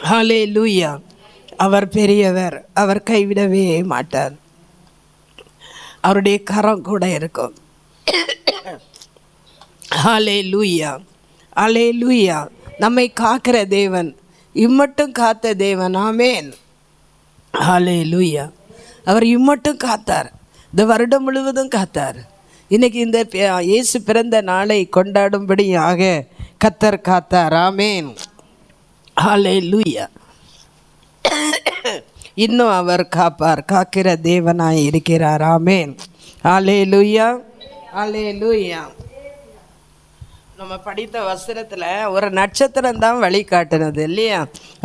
ஹல்லேலூயா. அவர் பெரியவர், அவர் கைவிடவே மாட்டார். அவருடைய கரம் கூட இருக்கும். ஹல்லேலூயா, ஹல்லேலூயா. நம்மை காக்கிற தேவன், இம்மட்டும் காத்த தேவன். ஆமென். ஹல்லேலூயா. அவர் இம்மட்டும் காத்தார், இந்த வருடம் முழுவதும் காத்தார். இன்றைக்கி இந்த இயேசு பிறந்த நாளை கொண்டாடும்படியாக கர்த்தர் காத்தார். ஆமென். ஹல்லேலூயா. இன்னும் அவர் காப்பார், காக்கிற தேவனாய் இருக்கிறார். ஆமென். ஹல்லேலூயா, ஹல்லேலூயா. நம்ம படித்த வசனத்தில் ஒரு நட்சத்திரம் தான் வழிகாட்டுனது இல்லையா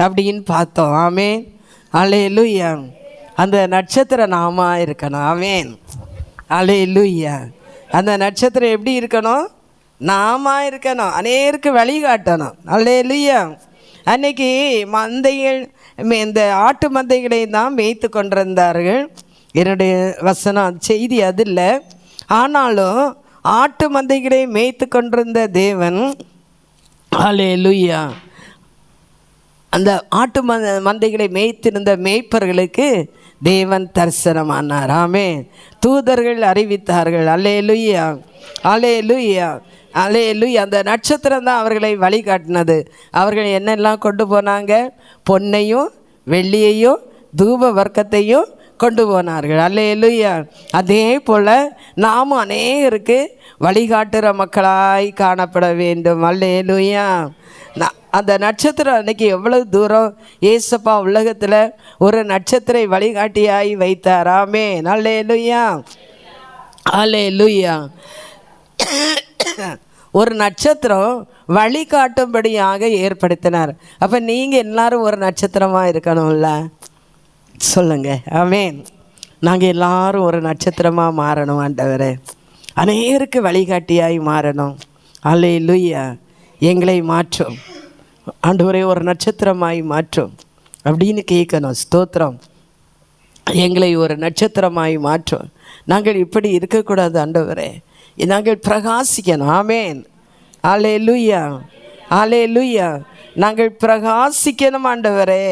அப்படின்னு பார்த்தோம். ஆமென். ஹல்லேலூயா. அந்த நட்சத்திரம் நாம இருக்கணும். ஆமென். ஹல்லேலூயா. அந்த நட்சத்திரம் எப்படி இருக்கணும்? நாம இருக்கணும், அநேருக்கு வழிகாட்டணும். ஹல்லேலூயா. அன்னைக்கு மந்தைகள், இந்த ஆட்டு மந்தைகளை தான் மேய்த்து கொண்டிருந்தார்கள். என்னுடைய வசனம் செய்தி அது இல்லை. ஆனாலும் ஆட்டு மந்தைகளை மேய்த்து கொண்டிருந்த தேவன், ஹல்லேலூயா, அந்த ஆட்டு மந்தைகளை மேய்த்திருந்த மேய்ப்பர்களுக்கு தேவன் தரிசனமானார். ஆமென். தூதர்கள் அறிவித்தார்கள். அல்லேலூயா, அல்லேலூயா, அல்லேலூயா. அந்த நட்சத்திரம் தான் அவர்களை வழிகாட்டினது. அவர்கள் என்னெல்லாம் கொண்டு போனாங்க? பொன்னையும் வெள்ளியையும் தூப வர்க்கத்தையும் கொண்டு போனார்கள். அல்லேலூயா. அதே போல் நாமும் அநேகருக்கு வழிகாட்டுகிற மக்களாய் காணப்பட வேண்டும். அல்லேலூயா. அந்த நட்சத்திரம் அன்றைக்கி எவ்வளவு தூரம் ஏசப்பா உலகத்தில் ஒரு நட்சத்திர வழிகாட்டியாய் வைத்தார். ஆமென். அல்லேலூயா, அல்லேலூயா. ஒரு நட்சத்திரம் வழிகாட்டும்படியாக ஏற்படுத்தினார். அப்போ நீங்கள் எல்லாரும் ஒரு நட்சத்திரமாக இருக்கணும்ல, சொல்லுங்கள். ஆமென். நாங்கள் எல்லாரும் ஒரு நட்சத்திரமாக மாறணும் ஆண்டவரே. அநேகருக்கு வழிகாட்டியாய் மாறணும். அல்லேலூயா. எங்களை மாற்றும் ஆண்டவரே, ஒரு நட்சத்திரமாய் மாற்றும் அப்படின்னு கேட்கணும். ஸ்தோத்திரம். எங்களை ஒரு நட்சத்திரமாய் மாற்றும். நாங்கள் இப்படி இருக்கக்கூடாது ஆண்டவரே, நாங்கள் பிரகாசிக்கணும். ஆமென். அல்லேலூயா, அல்லேலூயா. நாங்கள் பிரகாசிக்கணும் ஆண்டவரே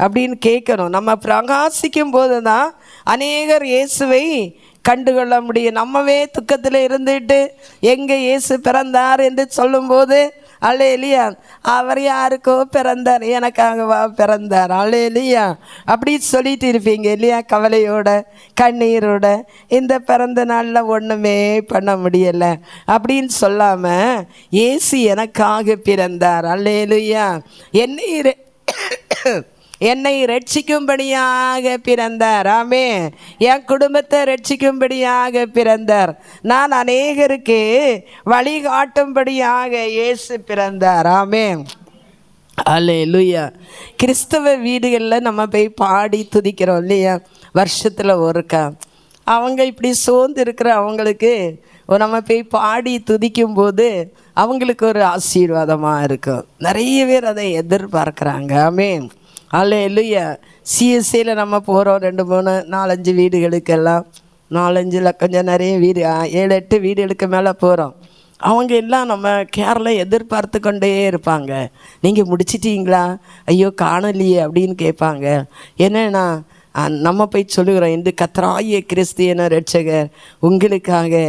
அப்படின்னு கேட்கணும். நம்ம பிரகாசிக்கும் போது தான் அநேகர் இயேசுவை கண்டுகொள்ள முடியும். நம்மவே துக்கத்தில் இருந்துட்டு எங்கே இயேசு பிறந்தார் என்று சொல்லும்போது, அல்லேலூயா, அவர் யாருக்கோ பிறந்தார், எனக்காகவா பிறந்தார், அல்லேலூயா அப்படி சொல்லிட்டு இருப்பீங்க இல்லையா? கவலையோட கண்ணீரோட, இந்த பிறந்த நாளில் ஒன்றுமே பண்ண முடியலை அப்படின்னு சொல்லாமல், இயேசு எனக்காக பிறந்தார், அல்லேலூயா, என்னை ரட்சிக்கும்படியாக பிறந்தார். ஆமென். என் குடும்பத்தை ரட்சிக்கும்படியாக பிறந்தார். நான் அநேகருக்கு வழிகாட்டும்படியாக இயேசு பிறந்தார். ஆமென். அல்லேலூயா. கிறிஸ்தவ வீடுகளில் நம்ம போய் பாடி துதிக்கிறோம் இல்லையா? வருஷத்தில் ஒருக்கா அவங்க இப்படி சோர்ந்து இருக்கிற அவங்களுக்கு நம்ம போய் பாடி துதிக்கும்போது அவங்களுக்கு ஒரு ஆசீர்வாதமாக இருக்கும். நிறைய பேர் அதை எதிர்பார்க்குறாங்க. ஆமென். அல்லேலூயா. சிஎஸ்சியில் நம்ம போகிறோம், 2 3 4 5 வீடுகளுக்கெல்லாம், 4 5 கொஞ்சம் நிறைய வீடு, 7 8 வீடுகளுக்கு மேலே போகிறோம். அவங்க எல்லாம் நம்ம கேரளா எதிர்பார்த்து கொண்டே இருப்பாங்க. நீங்கள் முடிச்சிட்டிங்களா? ஐயோ காணலையே அப்படின்னு கேட்பாங்க. என்னன்னா நம்ம போய் சொல்லுகிறோம், இந்த கர்த்தராகிய கிறிஸ்து என இரட்சகர் உங்களுக்காக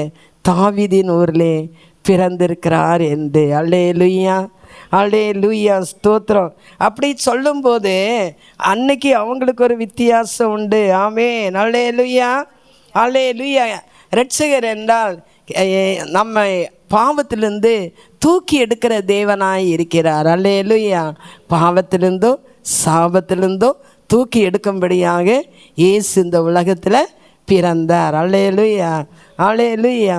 தாவீதின் ஊரிலே பிறந்திருக்கிறார் என்று. அல்லேலூயா, அல்லேலூயா, ஸ்தோத்திரம். அப்படி சொல்லும்போது அன்னைக்கு அவங்களுக்கு ஒரு வித்தியாசம் உண்டு. ஆமென். அல்லேலூயா, அல்லேலூயா. இரட்சகர் என்றால் நம்மை பாவத்திலிருந்து தூக்கி எடுக்கிற தேவனாய் இருக்கிறார். அல்லேலூயா. பாவத்திலிருந்தும் சாபத்திலிருந்தும் தூக்கி எடுக்கும்படியாக இயேசு இந்த உலகத்தில் பிறந்தார். அல்லேலூயா, அல்லேலூயா.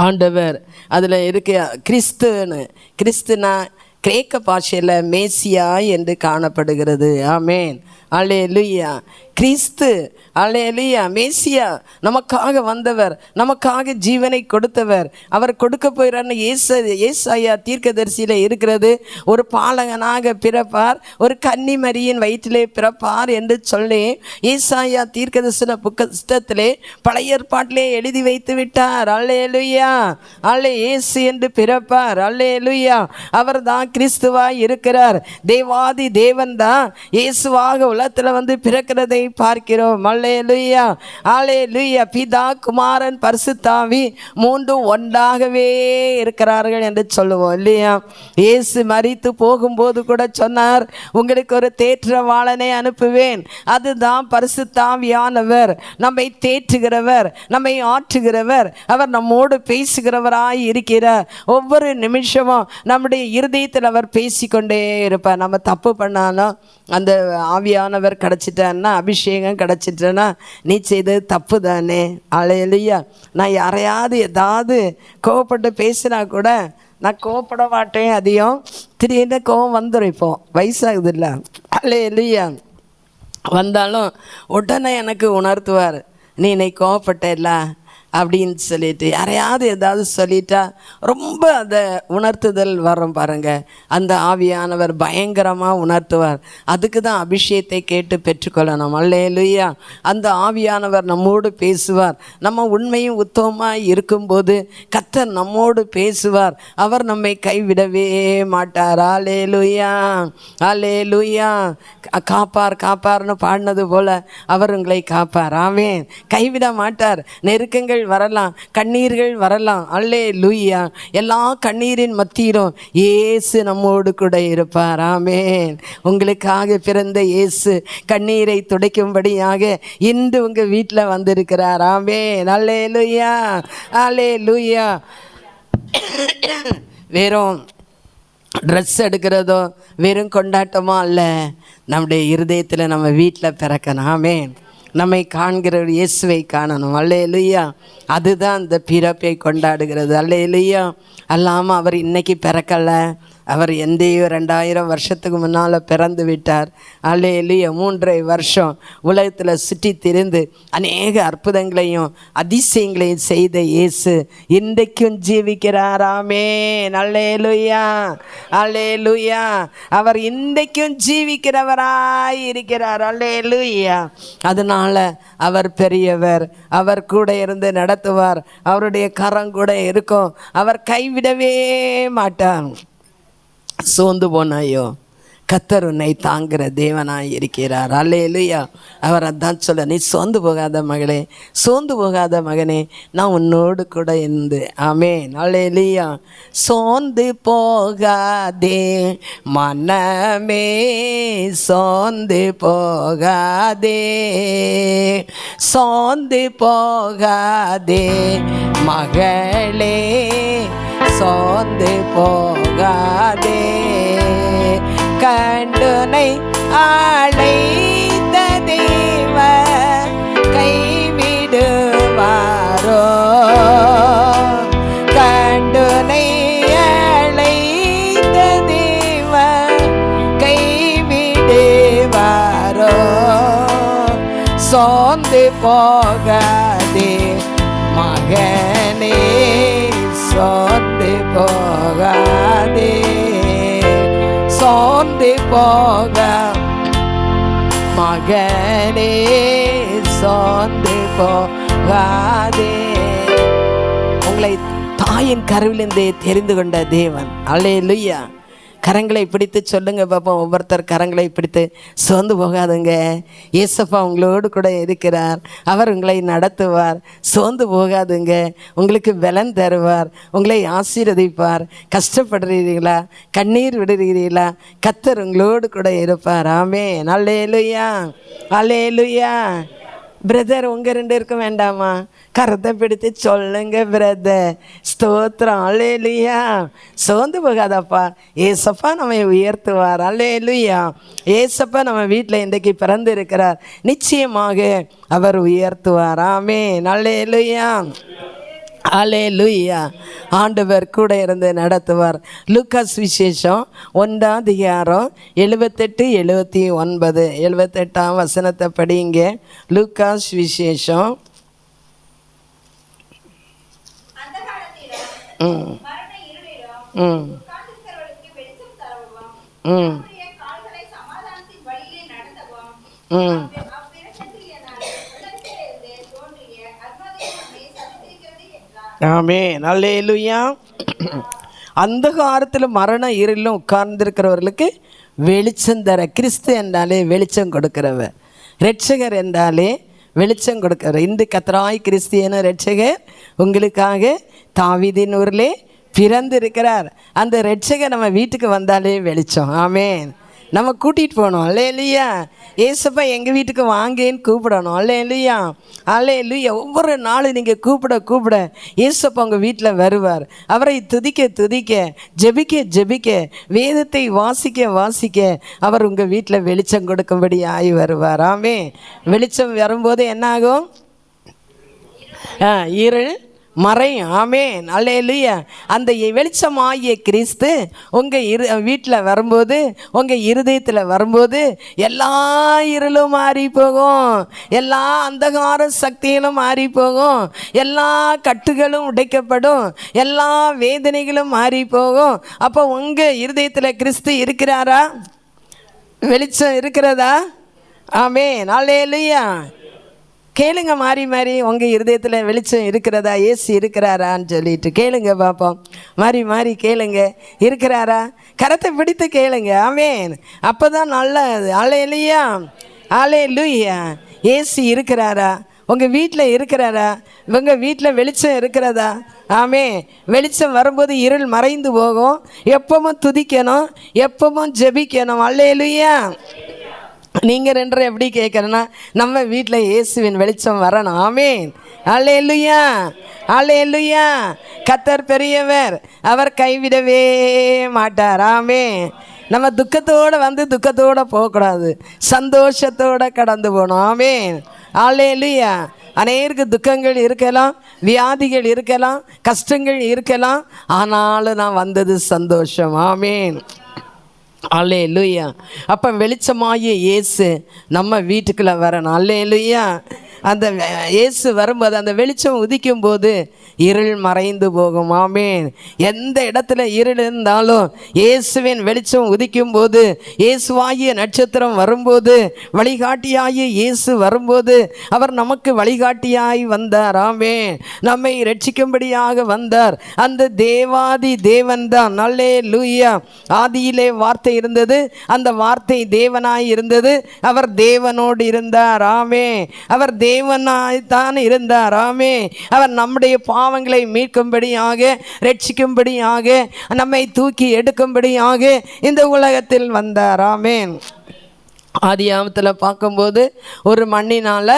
ஆண்டவர் அதில் இருக்க கிறிஸ்துனா கிரேக்க பாஷையில் மேசியா என்று காணப்படுகிறது. ஆமென். அல்லேலூயா. கிறிஸ்து, அல்லேலூயா, மேசியா, நமக்காக வந்தவர், நமக்காக ஜீவனை கொடுத்தவர். அவர் கொடுக்க போகிறார்னு ஏசாயா தீர்க்கதரிசியில் இருக்கிறது. ஒரு பாலகனாக பிறப்பார், ஒரு கன்னிமரியின் வயிற்றிலே பிறப்பார் என்று சொல்லி ஏசாயா தீர்க்கதரிசன புத்தகத்திலே பழைய ஏற்பாட்டிலே எழுதி வைத்து விட்டார். அல்லேலூயா, இயேசு என்று பிறப்பார். அல்லேலூயா, அவர் தான் கிறிஸ்துவாய் இருக்கிறார். தேவாதி தேவன் தான் இயேசுவாக உலகத்தில் வந்து பிறக்கிறதை பார்க்கிறோம். அல்லேலூயா, அல்லேலூயா. பிதா, குமாரன், பரிசுத்தாவி மூன்றும் ஒன்றாகவே இருக்கிறார்கள் என்று சொல்லுவோம் இல்லையா? இயேசு மரித்து போகும்போது கூட சொன்னார், உங்களுக்கு ஒரு தேற்றவாளனை அனுப்புவேன், அதுதான் பரிசுத்தாவியானவர், நம்மை தேற்றுகிறவர், நம்மை ஆற்றுகிறவர், அவர் நம்மோடு பேசுகிறவராய் இருக்கிறார். ஒவ்வொரு நிமிஷமும் நம்முடைய இருதயத்தில் அவர் பேசிக்கொண்டே இருப்பார். நம்ம தப்பு பண்ணாலும் அந்த ஆவியானவர் கிடச்சிட்டான்னா, அபிஷேகம் கிடச்சிட்டேன்னா, நீ செய்தது தப்பு தானே. அல்லேலூயா. நான் யாரையாவது ஏதாவது கோவப்பட்டு பேசினா கூட நான் கோவப்பட மாட்டேன். அதிகம் திடீர்னு கோவம் வந்துடும். இப்போ வயசாகுது இல்லை? அல்லேலூயா. வந்தாலும் உடனே எனக்கு உணர்த்துவார், நீ இன்னைக்கு கோவப்பட்டல அப்படின்னு சொல்லிட்டு. யாரையாவது ஏதாவது சொல்லிட்டா ரொம்ப அதை உணர்த்துதல் வரும் பாருங்கள். அந்த ஆவியானவர் பயங்கரமாக உணர்த்துவார். அதுக்கு தான் அபிஷேகத்தை கேட்டு பெற்றுக்கொள்ளணும். அல்லேலூயா. அந்த ஆவியானவர் நம்மோடு பேசுவார். நம்ம உண்மையும் உத்தமமாக இருக்கும்போது கர்த்தர் நம்மோடு பேசுவார். அவர் நம்மை கைவிடவே மாட்டார். அல்லேலூயா, அல்லேலூயா. காப்பார் காப்பார்னு பாடினது போல் அவர் உங்களை காப்பார். ஆமென். கைவிட மாட்டார். நெருக்கங்கள் வரலாம், கண்ணீர்கள் வரலாம். அல்லேலூயா. எல்லா கண்ணீரின் மத்தியிலும் இயேசு நம்மோடு கூட இருப்பார். ஆமென். உங்களுக்காக பிறந்த இயேசு கண்ணீரை துடைக்கும்படியாக இன்று உங்கள் வீட்டில் வந்திருக்கிறார். ஆமென். அல்லேலூயா, அல்லேலூயா. வெறும் ட்ரெஸ் எடுக்கிறதோ வெறும் கொண்டாட்டமோ அல்ல, நம்முடைய இருதயத்தில் நம்ம வீட்டில் பிறக்கணும். ஆமென். நம்மை காண்கிற இயேசுவை காணணும். அல்லேலூயா. அதுதான் அந்த பிறப்பை கொண்டாடுகிறது. அல்லேலூயா. அல்லாமல் அவர் இன்னைக்கு பிறக்கலை, அவர் எந்தையோ 2000 வருஷத்துக்கு முன்னால் பிறந்து விட்டார். அல்லேலூயா. 3.5 வருஷம் உலகத்தில் சுற்றி திரிந்து அநேக அற்புதங்களையும் அதிசயங்களையும் செய்த இயேசு இன்றைக்கும் ஜீவிக்கிறார். ஆமென். அல்லேலூயா, அல்லேலூயா. அவர் இன்றைக்கும் ஜீவிக்கிறவராய் இருக்கிறார். அல்லேலூயா. அதனால் அவர் பெரியவர், அவர் கூட இருந்து நடத்துவார், அவருடைய கரம் கூட இருக்கும், அவர் கைவிடவே மாட்டார். சோர்ந்து போனாயோ, கர்த்தர் உன்னை தாங்குகிற தேவனாய் இருக்கிறார். அல்லேலூயா. அவர் அதான் சொல்ல, நீ சோர்ந்து போகாத மகளே, சோர்ந்து போகாத மகனே, நான் உன்னோடு கூட இருந்து. ஆமென். அல்லேலூயா. சோர்ந்து போகாதே மனமே, சோர்ந்து போகாதே, சோர்ந்து போகாதே மகளே, சோர்ந்து போகாதே. கண்டுனை அழைத்த தேவன் கைவிடுவாரோ, கண்டுனை அழைத்த தேவன் கைவிடுவாரோ. சோர்ந்து போகாதே மகனே, சோர்ந்து போகாதே, சோர்ந்து போக மகனே, சோர்ந்து போகாதே. உங்களை தாயின் கருவிலிருந்தே தெரிந்து கொண்ட தேவன். அல்லேலூயா. கரங்களை பிடித்து சொல்லுங்க பாப்போம். ஒவ்வொருத்தர் கரங்களை பிடித்து, சோர்ந்து போகாதுங்க, ஏசப்பா உங்களோடு கூட இருக்கிறார், அவர் உங்களை நடத்துவார். சோர்ந்து போகாதுங்க, உங்களுக்கு பலன் தருவார், உங்களை ஆசீர்வதிப்பார். கஷ்டப்படுறீங்களா, கண்ணீர் விடுறீங்களா, கர்த்தர் உங்களோடு கூட இருப்பார். ஆமென். அல்லேலூயா, அல்லேலூயா. பிரதர், உங்கள் 2 பேருக்கும் வேண்டாமா? கரத்தை பிடித்து சொல்லுங்க பிரதர். ஸ்தோத்திரம். அல்லேலூயா. சோர்ந்து போகாதப்பா, ஏசப்பா நம்மை உயர்த்துவார். அல்லேலூயா. ஏசப்பா நம்ம வீட்டில் இன்றைக்கு பிறந்து இருக்கிறார், நிச்சயமாக அவர் உயர்த்துவார். ஆமென். அல்லேலூயா. அல்லேலூயா. ஆண்டவர் கூட இருந்து நடத்துவார். லூக்காஸ் விசேஷம் 1:78-79 78ஆம் வசனத்தை படிங்க. லூக்காஸ் விசேஷம் ம் ம் ம் ம் ஆமென். அல்லேலூயா. அந்தகாரத்தில் மரண இருளிலும் உட்கார்ந்திருக்கிறவர்களுக்கு வெளிச்சம் தர, கிறிஸ்து என்றாலே வெளிச்சம் கொடுக்கிறவர், இரட்சகர் என்றாலே வெளிச்சம் கொடுக்கிறவர். இன்று கர்த்தராய் கிறிஸ்து என இரட்சகர் உங்களுக்காக தாவீதின் ஊரிலே பிறந்திருக்கிறார். அந்த இரட்சகர் நம்ம வீட்டுக்கு வந்தாலே வெளிச்சம். ஆமென். நம்ம கூட்டிகிட்டு போகணும். அல்லேலூயா. ஏசப்பா எங்கள் வீட்டுக்கு வாங்கன்னு கூப்பிடணும். அல்லேலூயா. அல்லேலூயா. ஒவ்வொரு நாளும் நீங்கள் கூப்பிட கூப்பிட ஏசப்பா உங்கள் வீட்டில் வருவார். அவரை துதிக்க துதிக்க, ஜெபிக்க ஜெபிக்க, வேதத்தை வாசிக்க வாசிக்க அவர் உங்கள் வீட்டில் வெளிச்சம் கொடுக்கும்படி ஆகி வருவார். ஆமென். வெளிச்சம் வரும்போது என்னாகும்? இருள் மறையும். ஆமென். அல்லேலூயா. அந்த வெளிச்சமாகிய கிறிஸ்து உங்கள் வீட்டில் வரும்போது, உங்கள் இருதயத்தில் வரும்போது எல்லா இருளும் மாறி போகும், எல்லா அந்தகார சக்திகளும் மாறி போகும், எல்லா கட்டுகளும் உடைக்கப்படும், எல்லா வேதனைகளும் மாறி போகும். அப்போ உங்கள் இருதயத்தில் கிறிஸ்து இருக்கிறாரா? வெளிச்சம் இருக்கிறதா? ஆமென். அல்லேலூயா. கேளுங்க, மாறி மாறி உங்கள் இருதயத்தில் வெளிச்சம் இருக்கிறதா, ஏசு இருக்கிறாரான்னு சொல்லிட்டு கேளுங்க பார்ப்போம். மாறி மாறி கேளுங்க, இருக்கிறாரா? கரத்தை பிடித்து கேளுங்க. ஆமென். அப்போ தான் நல்லது. அல்லேலூயா. அல்லேலூயா. ஏசு இருக்கிறாரா? உங்கள் வீட்டில் இருக்கிறாரா? உங்கள் வீட்டில் வெளிச்சம் இருக்கிறதா? ஆமென். வெளிச்சம் வரும்போது இருள் மறைந்து போகும். எப்பவும் துதிக்கணும், எப்பவும் ஜெபிக்கணும். அல்லேலூயா. நீங்கள் ரெண்டரை எப்படி கேட்குறேன்னா, நம்ம வீட்டில் இயேசுவின் வெளிச்சம் வரணும். ஆமென். அல்லேலூயா. அல்லேலூயா. கர்த்தர் பெரியவர், அவர் கைவிடவே மாட்டார். ஆமென். நம்ம துக்கத்தோடு வந்து துக்கத்தோடு போகக்கூடாது, சந்தோஷத்தோடு கடந்து போகணும். ஆமென். அல்லேலூயா. அநேருக்கு துக்கங்கள் இருக்கலாம், வியாதிகள் இருக்கலாம், கஷ்டங்கள் இருக்கலாம், ஆனாலும் நான் வந்தது சந்தோஷம். ஆமென். அல்லேலூயா. அப்போ வெளிச்சமாகிய இயேசு நம்ம வீட்டுக்குள்ளே வரணும். அல்லேலூயா. அந்த இயேசு வரும்போது, அந்த வெளிச்சம் உதிக்கும் போது இருள் மறைந்து போகும். ஆமென். எந்த இடத்துல இருள் இருந்தாலும் இயேசுவின் வெளிச்சம் உதிக்கும் போது, இயேசுவாகிய நட்சத்திரம் வரும்போது, வழிகாட்டியாகிய இயேசு வரும்போது அவர் நமக்கு வழிகாட்டியாய் வந்தார். ஆமென். நம்மை ரட்சிக்கும்படியாக வந்தார். அந்த தேவாதி தேவன் தான். அல்லேலூயா. ஆதியிலே வார்த்தை இருந்தது, அந்த வார்த்தை தேவனாய் இருந்தது, அவர் தேவனோடு இருந்தார். ஆமென். அவர் தேவனாய்த்தான் இருந்தார். ஆமென். அவர் நம்முடைய பாவங்களை மீட்கும்படியாக, ரட்சிக்கும்படியாக, நம்மை தூக்கி எடுக்கும்படியாக இந்த உலகத்தில் வந்தார். ஆமென். ஆதியாமத்தில் பார்க்கும்போது ஒரு மண்ணினால்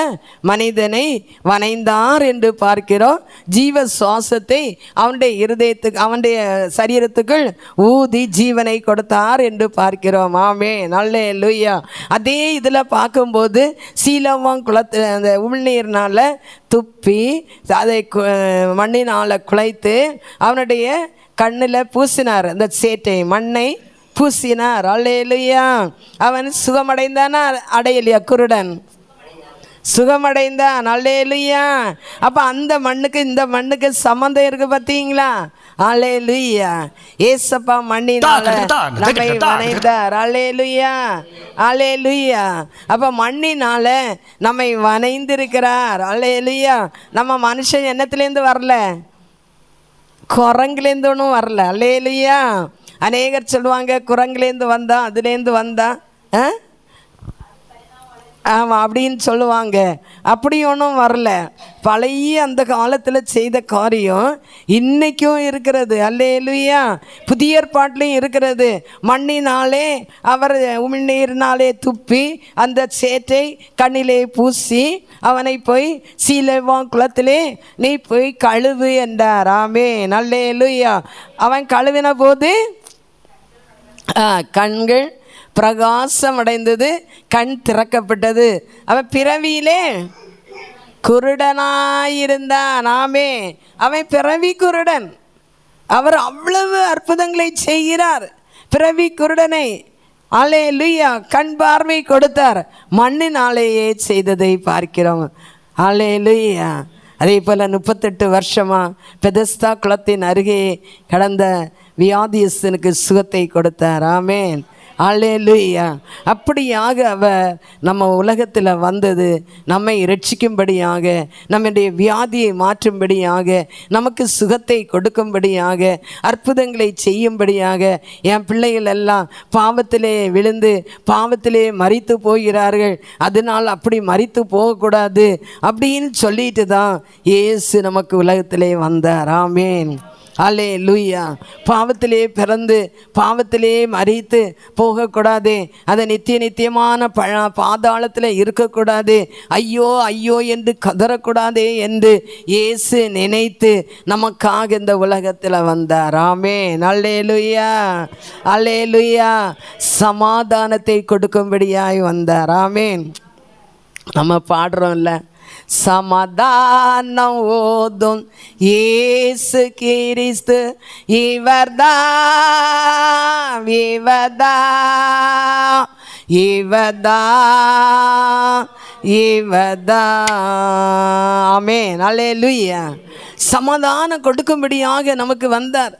மனிதனை வனைந்தார் என்று பார்க்கிறோம். ஜீவ சுவாசத்தை அவனுடைய இருதயத்துக்கு, அவனுடைய சரீரத்துக்குள் ஊதி ஜீவனை கொடுத்தார் என்று பார்க்கிறோம். ஆமென். அல்லேலூயா. அதே இதில் பார்க்கும்போது சீலவாங் குளத்து அந்த உமிழ்நீர்னால் துப்பி அதை மண்ணினால் குலைத்து அவனுடைய கண்ணில் பூசினார். அந்த சேட்டை மண்ணை பூசினார். அல்லேலூயா. அவன் சுகமடைந்தானா? அடையலையா? குருடன் சுகமடைந்தான். அல்லேலூயா. அப்போ அந்த மண்ணுக்கு இந்த மண்ணுக்கு சம்மந்தம் இருக்கு பார்த்தீங்களா? அல்லேலூயா. ஏசப்பா மண்ணினால நம்மை வனைந்தார். அல்லேலூயா. அல்லேலூயா. அப்போ மண்ணினால நம்மை வனைந்திருக்கிறார். அல்லேலூயா. நம்ம மனுஷன் என்னத்துலேருந்து வரல, குரங்குலேருந்து ஒன்றும் வரல. அல்லேலூயா. அநேகர் சொல்லுவாங்க குரங்குலேருந்து வந்தான், அதுலேருந்து வந்தான், ஆமாம் அப்படின்னு சொல்லுவாங்க. அப்படி ஒன்றும் வரல. பழைய அந்த காலத்தில் செய்த காரியம் இன்றைக்கும் இருக்கிறது. அல்லேலூயா. புதிய ஏற்பாட்டிலையும் இருக்கிறது. மண்ணினாலே அவர் உமிழ்நீரினாலே துப்பி அந்த சேற்றை கண்ணிலே பூசி அவனை போய் சீலவாங் குளத்திலே நீ போய் கழுவு என்றார். ஆமென். அல்லேலூயா. அவன் கழுவின போது கண்கள் பிரகாசம் அடைந்தது, கண் திறக்கப்பட்டது. அவன் பிறவியிலே குருடனாயிருந்தான். ஆமே, அவன் பிறவி குருடன். அவர் அவ்வளவு அற்புதங்களை செய்கிறார். பிறவி குருடனை அல்லேலூயா கண் பார்வை கொடுத்தார். மண்ணினாலேயே செய்ததை பார்க்கிறோம். அல்லேலூயா. அதே போல் 38 வருஷமாக பெதஸ்தா குளத்தின் அருகே கடந்த வியாதியஸ்தனுக்கு சுகத்தை கொடுத்தார். ஆமேன். அல்லேலூயா. அப்படியாக அவர் நம்ம உலகத்தில் வந்தது நம்மை இரட்சிக்கும்படியாக, நம்முடைய வியாதியை மாற்றும்படியாக, நமக்கு சுகத்தை கொடுக்கும்படியாக, அற்புதங்களை செய்யும்படியாக. என் பிள்ளைகள் எல்லாம் பாவத்திலே விழுந்து பாவத்திலே மரித்து போகிறார்கள், அதனால் அப்படி மரித்து போகக்கூடாது அப்படின்னு சொல்லிட்டு தான் இயேசு நமக்கு உலகத்திலே வந்தார். ஆமேன். அல்லேலூயா. பாவத்திலே பிறந்து பாவத்திலே மரித்து போகக்கூடாது, அதை நித்தியமான பாதாளத்தில் இருக்கக்கூடாது, ஐயோ ஐயோ என்று கதறக்கூடாதே என்று இயேசு நினைத்து நமக்காக இந்த உலகத்தில் வந்தார். ஆமென். அல்லேலூயா. அல்லேலூயா. சமாதானத்தை கொடுக்கும்படியாய் வந்தார். ஆமென். நம்ம பாடுறோம்ல, சமாதானம் ஓதும் இயேசு கிறிஸ்து இவர்தான் இவர்தான் இவர்தான் இவர்தான். ஆமென். அல்லேலூயா. சமாதானம் கொடுக்கும்படியாக நமக்கு வந்தார்,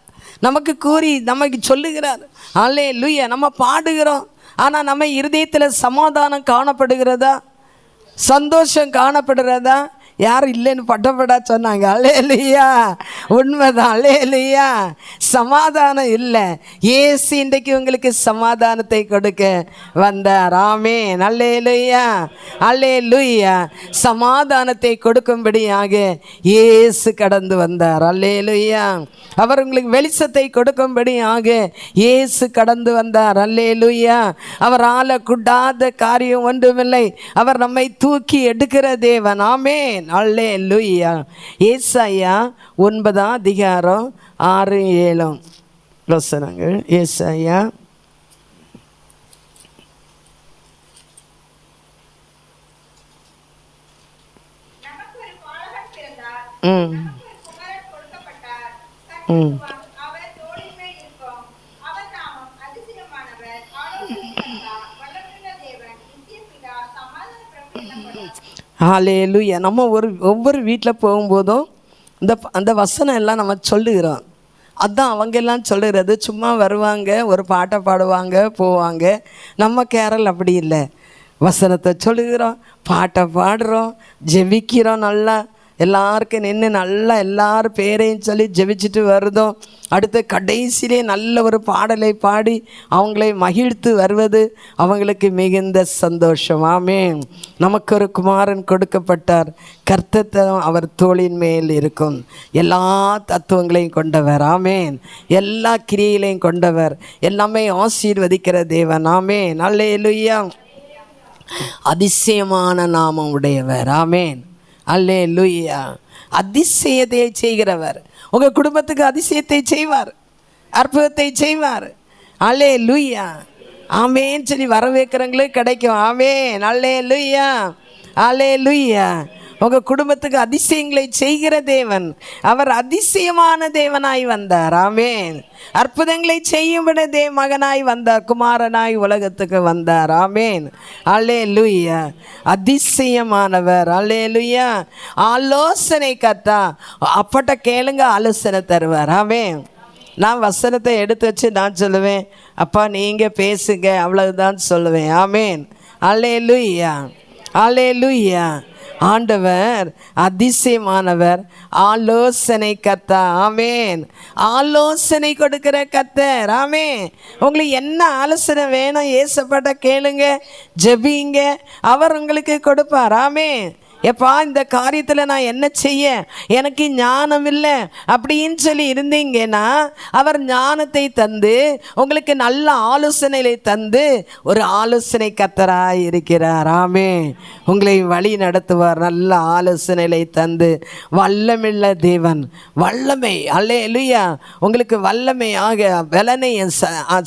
நமக்கு கூறி நமக்கு சொல்லுகிறார். அல்லேலூயா. நம்ம பாடுகிறோம், ஆனால் நம்ம இருதயத்தில் சமாதானம் காணப்படுகிறதா? சந்தோஷம் காணப்படுறதா? யாரும் இல்லைன்னு பட்டப்படா சொன்னாங்க. அல்லேலூயா. உண்மைதான். அல்லேலூயா. சமாதானம் இல்லை. இயேசு இன்றைக்கு உங்களுக்கு சமாதானத்தை கொடுக்க வந்தார். ஆமென். அல்லேலூயா. அல்லேலூயா. சமாதானத்தை கொடுக்கும்படியாக இயேசு கடந்து வந்தார். அல்லேலூயா. அவர் உங்களுக்கு வெளிச்சத்தை கொடுக்கும்படியாக இயேசு கடந்து வந்தார். அல்லேலூயா. அவரால் கூடாத காரியம் ஒன்றுமில்லை. அவர் நம்மை தூக்கி எடுக்கிற தேவன். ஆமென். அல்லேலூயா. ஏசாயா 9:6-7 வசனங்கள். ஏசாயா ஹல்லேலூயா. நம்ம ஒவ்வொரு வீட்டில் போகும்போதும் அந்த வசனம் எல்லாம் நம்ம சொல்லுகிறோம். அதுதான் அவங்க எல்லாம் சொல்லுகிறது. சும்மா வருவாங்க, ஒரு பாட்டை பாடுவாங்க, போவாங்க. நம்ம கேரள் அப்படி இல்லை. வசனத்தை சொல்லுகிறோம், பாட்டை பாடுறோம், ஜெபிக்கிறோம், நல்லா எல்லாருக்கும் நின்று நல்லா எல்லாரும் பேரையும் சொல்லி ஜெபிச்சுட்டு வருதோம். அடுத்து கடைசியிலே நல்ல ஒரு பாடலை பாடி அவங்களை மகிழ்த்து வருவது அவங்களுக்கு மிகுந்த சந்தோஷம். ஆமென். நமக்கு ஒரு குமாரன் கொடுக்கப்பட்டார், கர்த்தத்தம் அவர் தோளின் மேல் இருக்கும். எல்லா தத்துவங்களையும் கொண்டவர். ஆமென். எல்லா கிரியைகளையும் கொண்டவர், எல்லாமே ஆசீர்வதிக்கிற தேவன். ஆமென். அல்லேலூயா. அதிசயமான நாமம் உடையவர். ஆமென். அல்லேலூயா. அதிசயத்தை செய்கிறவர். உங்கள் குடும்பத்துக்கு அதிசயத்தை செய்வார், அற்புதத்தை செய்வார். அல்லேலூயா. ஆமென் சொல்லி வரவேற்கிறவங்களுக்கு கிடைக்கும். ஆமென். அல்லேலூயா. அல்லேலூயா. உங்கள் குடும்பத்துக்கு அதிசயங்களை செய்கிற தேவன், அவர் அதிசயமான தேவனாய் வந்தார். ஆமென். அற்புதங்களை செய்யும்படி மகனாய் வந்தார், குமாரனாய் உலகத்துக்கு வந்தார். ஆமென். அல்லேலூயா. அதிசயமானவர். அல்லேலூயா. ஆலோசனை கர்த்தா, அப்பட்ட கேளுங்க, ஆலோசனை தருவார். ஆமென். நான் வசனத்தை எடுத்து வச்சு நான் சொல்லுவேன், அப்பா நீங்கள் பேசுங்க, அவ்வளவுதான் சொல்லுவேன். ஆமென். அல்லேலூயா. அல்லேலூயா. ஆண்டவர் அதிசயமானவர், ஆலோசனை கர்த்தா. ஆமென். ஆலோசனை கொடுக்கிற கர்த்தர். ஆமென். உங்களுக்கு என்ன ஆலோசனை வேணும், ஏசப்பட்ட கேளுங்க, ஜெபிங்க, அவர் உங்களுக்கு கொடுப்பார். ஆமென். எப்பா இந்த காரியத்தில் நான் என்ன செய்ய, எனக்கு ஞானம் இல்லை அப்படின்னு சொல்லி இருந்தீங்கன்னா அவர் ஞானத்தை தந்து உங்களுக்கு நல்ல ஆலோசனைகளை தந்து ஒரு ஆலோசனை கர்த்தராய் இருக்கிறார். ஆமென். உங்களை வழி நடத்துவார், நல்ல ஆலோசனைகளை தந்து. வல்லமையுள்ள தேவன், வல்லமை. அல்லேலூயா. உங்களுக்கு வல்லமையாக பலனையும்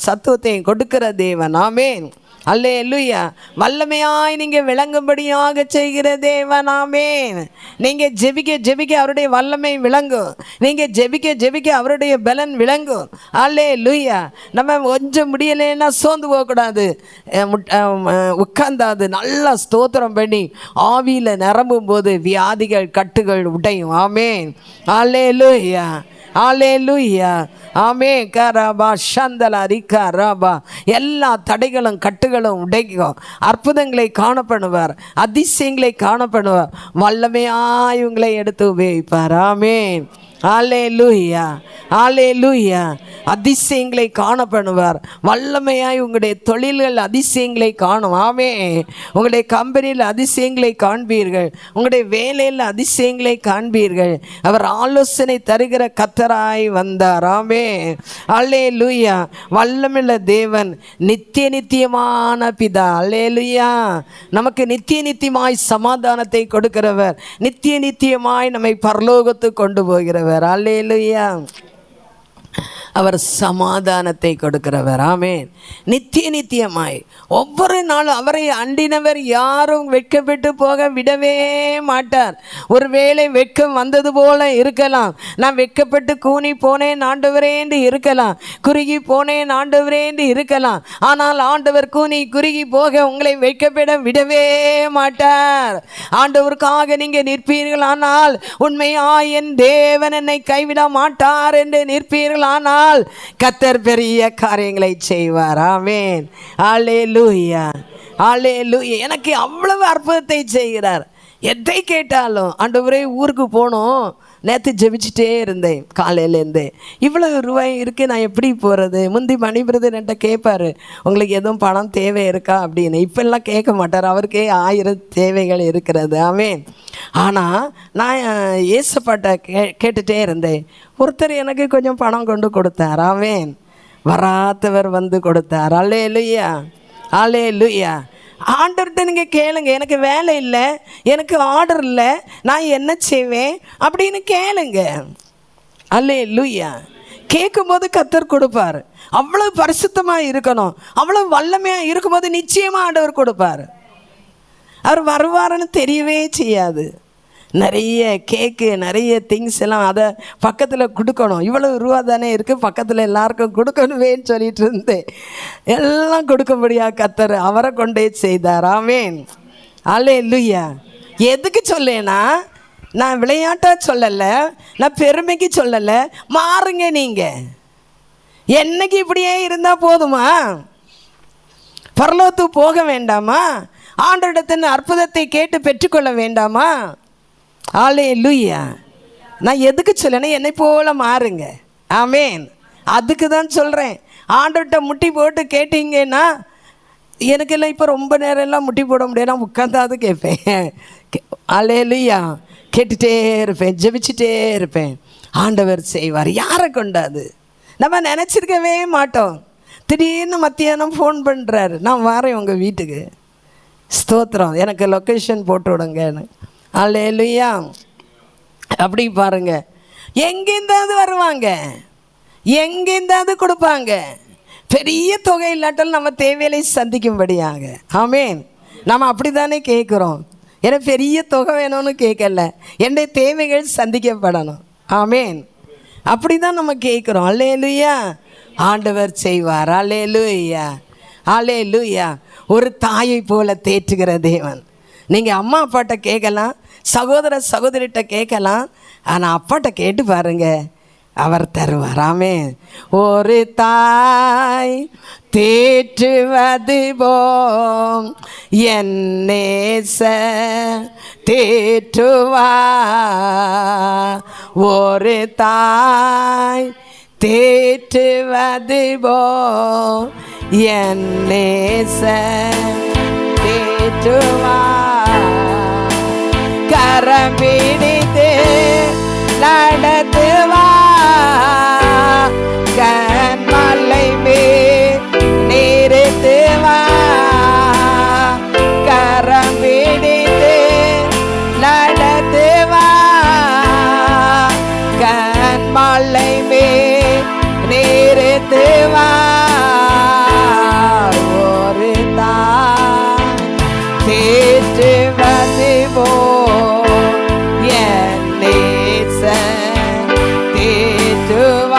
சத்துவத்தையும் கொடுக்கிற தேவன். ஆமென். அல்லேலூயா. வல்லமையாய் நீங்க விளங்கும்படியாக செய்கிற தேவன். ஆமென். நீங்க ஜெபிக்க ஜெபிக்க அவருடைய வல்லமை விளங்கும். நீங்க ஜெபிக்க ஜெபிக்க அவருடைய பலன் விளங்கும். அல்லேலூயா. நம்ம கொஞ்சம் முடியலைன்னா சோர்ந்து போகக்கூடாது. உட்கார்ந்தாது நல்லா ஸ்தோத்திரம் பண்ணி ஆவியில் நிரம்பும் போது வியாதிகள் கட்டுகள் உடையும். ஆமென். அல்லேலூயா. அல்லேலூயா. ஆமென். கரபா சந்தலா ரிகா ரபா. எல்லா தடைகளும் கட்டுகளும் உடைக்கும். அற்புதங்களை காணப்படுவார், அதிசயங்களை காணப்படுவார், வல்லமையாய் உங்களை எடுத்து உபயோகிப்பார். ஆமென். அல்லேலூயா. அல்லேலூயா. அதிசயங்களை காணப்படுவார், வல்லமையாய் உங்களுடைய தொழில்கள் அதிசயங்களை காணும். ஆமென். உங்களுடைய கம்பெனியில் அதிசயங்களை காண்பீர்கள், உங்களுடைய வேலையில் அதிசயங்களை காண்பீர்கள். அவர் ஆலோசனை தருகிற கர்த்தராய் வந்தார். ஆமென். அல்லேலூயா. வல்லமையுள்ள தேவன், நித்திய நித்தியமான பிதா. அல்லேலூயா. நமக்கு நித்திய நித்தியமாய் சமாதானத்தை கொடுக்கிறவர், நித்திய நித்தியமாய் நம்மை பரலோகத்துக்கு கொண்டு போகிறவர். அல்லேலூயா. அவர் சமாதானத்தை கொடுக்கிறவர். ஆமென். நித்திய நித்தியமாய் ஒவ்வொரு நாளும் அவரை அண்டினவர் யாரும் வெட்கப்பட்டு போக விடவே மாட்டார். ஒருவேளை வெட்கம் வந்தது போல இருக்கலாம், நான் வெட்கப்பட்டு கூனி போனேன் ஆண்டவரே என்று இருக்கலாம், குறுகி போனேன் ஆண்டவரே என்று இருக்கலாம். ஆனால் ஆண்டவர் கூனி குறுகி போக உங்களை வெட்கப்பட விடவே மாட்டார். ஆண்டவருக்காக நீங்கள் நிற்பீர்கள் ஆனால் உண்மையா என் தேவன் என்னை கைவிட மாட்டார் என்று நிற்பீர்கள் ஆனால் கர்த்தர் பெரிய காரியங்களை செய்வார். ஆமென். அல்லேலூயா. அல்லேலூயா. எனக்கு அவ்வளவு அற்புதத்தை செய்கிறார். எதை கேட்டாலும் ஆண்டவரே ஊருக்கு போகணும், நேற்று ஜெபிச்சுட்டே இருந்தேன் காலையிலேருந்து, இவ்வளோ ரூபாய் இருக்குது, நான் எப்படி போகிறது? முந்தி மணி பிரதர் என்கிட்ட கேட்பார், உங்களுக்கு எதுவும் பணம் தேவை இருக்கா அப்படின்னு. இப்பெல்லாம் கேட்க மாட்டார், அவருக்கே 1000 தேவைகள் இருக்கிறது. ஆமென். ஆனால் நான் ஏசப்பாட்ட கேட்டுகிட்டே இருந்தேன். ஒருத்தர் எனக்கு கொஞ்சம் பணம் கொண்டு கொடுத்தார். ஆமென். வராதவர் வந்து கொடுத்தார். அல்லேலூயா. அல்லேலூயா. ஆர்டர்கிட்ட நீங்கள் கேளுங்க, எனக்கு வேலை இல்லை, எனக்கு ஆர்டர் இல்லை, நான் என்ன செய்வேன் அப்படின்னு கேளுங்க. அல்லேலூயா. கேட்கும்போது கர்த்தர் கொடுப்பார். அவ்வளோ பரிசுத்தமாக இருக்கணும், அவ்வளோ வல்லமையாக இருக்கும்போது நிச்சயமாக ஆண்டவர் கொடுப்பார். அவர் வருவாருன்னு தெரியவே செய்யாது. நிறைய கேக்கு, நிறைய திங்ஸ் எல்லாம் அதை பக்கத்தில் கொடுக்கணும். இவ்வளவு ரூபா தானே இருக்குது, பக்கத்தில் எல்லாருக்கும் கொடுக்கணுமேன்னு சொல்லிட்டு இருந்தேன். எல்லாம் கொடுக்கும்படியாக கர்த்தர் அவரை கொண்டே செய்தார். ஆமென். அல்லேலூயா. எதுக்கு சொல்லேன்னா, நான் விளையாட்டாக சொல்லலை, நான் பெருமைக்கு சொல்லலை. மாறுங்க. நீங்கள் என்னைக்கு இப்படியே இருந்தால் போதுமா? பரலோகத்துக்கு போக வேண்டாமா? ஆண்டவரிடத்தின் அற்புதத்தை கேட்டு பெற்றுக்கொள்ள வேண்டாமா? அல்லேலூயா. நான் எதுக்கு சொல்லணும்? என்னை போல மாறுங்க. ஆமென். அதுக்கு தான் சொல்கிறேன். ஆண்டவர்கிட்ட முட்டி போட்டு கேட்டீங்கன்னா, எனக்கெல்லாம் இப்போ ரொம்ப நேரம் எல்லாம் முட்டி போட முடியாது, நான் உட்காந்தாது கேட்பேன். அல்லேலூயா. கேட்டுகிட்டே இருப்பேன், ஜெபிச்சுட்டே இருப்பேன். ஆண்டவர் செய்வார். யாரை கொண்டாது நம்ம நினச்சிருக்கவே மாட்டோம். திடீர்னு மத்தியானம் ஃபோன் பண்ணுறாரு, நான் வரேன் உங்கள் வீட்டுக்கு, ஸ்தோத்திரம், எனக்கு லொக்கேஷன் போட்டு விடுங்கன்னு. அல்லேலூயா. அப்படி பாருங்க, எங்கேருந்தாவது வருவாங்க, எங்கேருந்தாவது கொடுப்பாங்க. பெரிய தொகை இல்லாட்டாலும் நம்ம தேவையை சந்திக்கும்படியாக. ஆமென். நம்ம அப்படி தானே கேட்குறோம். எனக்கு பெரிய தொகை வேணும்னு கேட்கல, என்னுடைய தேவைகள் சந்திக்கப்படணும். ஆமென். அப்படி தான் நம்ம கேட்குறோம். அல்லேலூயா. ஆண்டவர் செய்வார். அல்லேலூயா. அல்லேலூயா. ஒரு தாயை போல தேற்றுகிற தேவன். நீங்கள் அம்மா அப்பாட்ட கேட்கலாம், சகோதர சகோதரிகிட்ட கேட்கலாம், ஆனால் அப்பாட்ட கேட்டு பாருங்க, அவர் தருவார். ஆமென். ஒரு தாய் தேற்றுவது போம் என் நேசர் தேற்றுவார். ஒரு தாய் தேற்றுவது போம் என் நேசர் தேற்றுவார். கரம் பிடித்து நடத்துவார், கண்மலை மேல் நிறுத்துவார். கரம் பிடித்து நடத்துவார், கண்மலை மேல் நிறுத்துவார். ஒரு தாய் என் நேசர் தேற்றுவார்.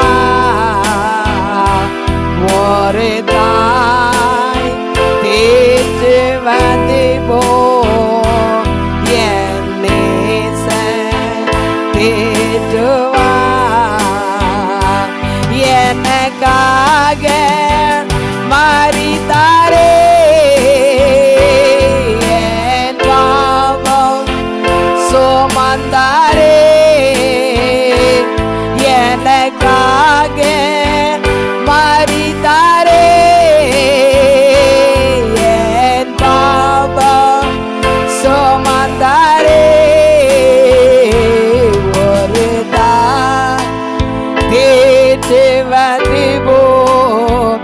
ஒரு தாய் தேற்றுவது போல் என் நேசர் தேற்றுவார். எனக்காக மரித்தாரே, என் பாவம் சுமந்தாரே. எனக்காக மரித்தாரே, என் பாவம் சுமந்தாரே. ஒரு தாய் தேற்றுவது போல்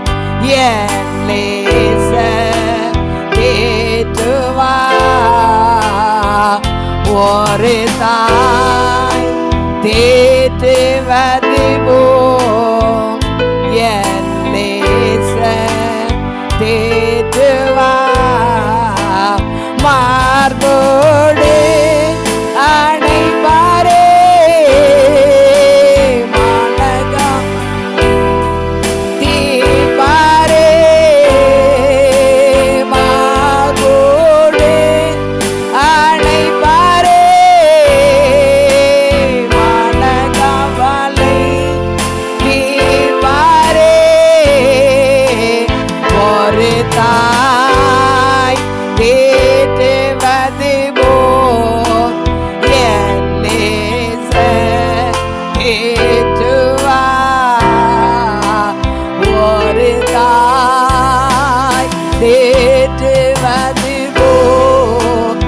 என் நேசர் தேற்றுவார். ஒரு தாய் தேற்றுவது போல் என் நேசர் தேற்றுவார். மார்போடு அணைப்பாரே, மானகம் தீர்ப்பாரே. மார்போடு அணைப்பாரே, மானகவலை தீர்ப்பாரே. ஒரு தாய் தேற்றுவது போல் என் நேசர் தேற்றுவார். ஒரு தாய் தேற்றுவது போல்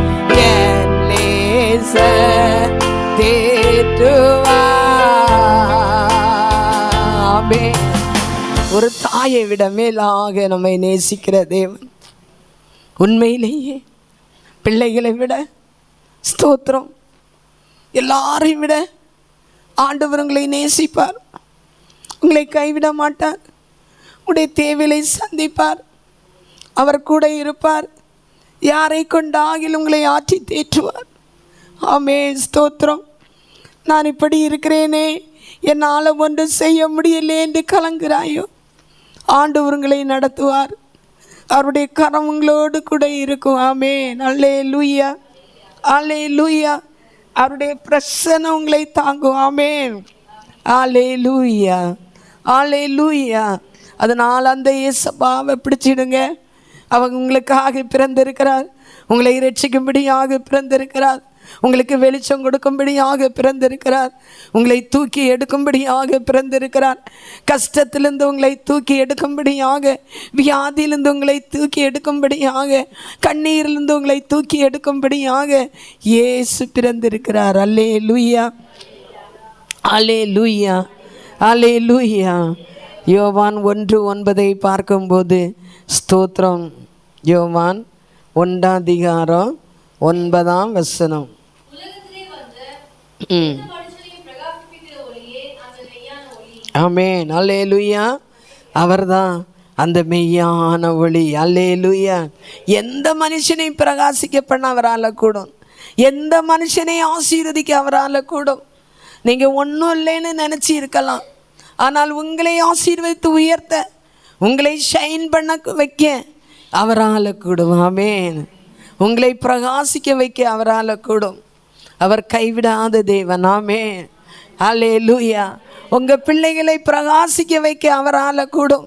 என் நேசர் தேற்றுவார். ஆமென். ஒரு தாயை விட மேலாக நம்மை நேசிக்கிற தேவன். உண்மையிலேயே பிள்ளைகளை விட ஸ்தோத்திரம், எல்லாரையும் விட ஆண்டவர் உங்களை நேசிப்பார். உங்களை கைவிட மாட்டார். உடைய தேவையை சந்திப்பார். அவர் கூட இருப்பார். யாரை கொண்டாகிலும் உங்களை ஆற்றி தேற்றுவார். ஆமென். ஸ்தோத்திரம். நான் இப்படி இருக்கிறேனே, என்னால் ஒன்று செய்ய முடியலே என்று கலங்குறாயோ, ஆண்டவர் உங்களை நடத்துவார். அவருடைய கரம் உங்களோடு கூட இருக்கும். ஆமென். அல்லேலூயா, அல்லேலூயா. அவருடைய பிரசன்னம் உங்களை தாங்கும். ஆமென். அல்லேலூயா, அல்லேலூயா. அதனால் அந்த இயேசுவை பிடிச்சிடுங்க. அவங்க உங்களுக்காக பிறந்திருக்கிறார். உங்களை இரட்சிக்கும்படியாக பிறந்திருக்கிறார். உங்களுக்கு வெளிச்சம் கொடுக்கும்படியாக பிறந்திருக்கிறார். உங்களை தூக்கி எடுக்கும்படியாக பிறந்திருக்கிறார். கஷ்டத்திலிருந்து உங்களை தூக்கி எடுக்கும்படியாக, வியாதியிலிருந்து உங்களை தூக்கி எடுக்கும்படியாக, கண்ணீரிலிருந்து உங்களை தூக்கி எடுக்கும்படியாக இயேசு பிறந்திருக்கிறார். அல்லேலூயா, அல்லேலூயா, அல்லேலூயா. யோவான் 1:9 பார்க்கும்போது ஸ்தோத்திரம். யோவான் 1:9 ஆமென். அல்லேலூயா. அவர்தான் அந்த மெய்யான ஒளி. அல்லேலூயா. எந்த மனுஷனையும் பிரகாசிக்க பண்ண அவரால் கூடும். எந்த மனுஷனையும் ஆசீர்வதிக்க அவரால் கூடும். நீங்கள் ஒன்றும் இல்லைன்னு நினச்சி இருக்கலாம். ஆனால் உங்களை ஆசீர்வதித்து உயர்த்த, உங்களை ஷைன் பண்ண வைக்க அவரால் கூடும். ஆமென். உங்களை பிரகாசிக்க வைக்க அவரால் கூடும். அவர் கைவிடாத தேவன். ஆமென். அல்லேலூயா. உங்கள் பிள்ளைகளை பிரகாசிக்க வைக்க அவரால் கூடும்.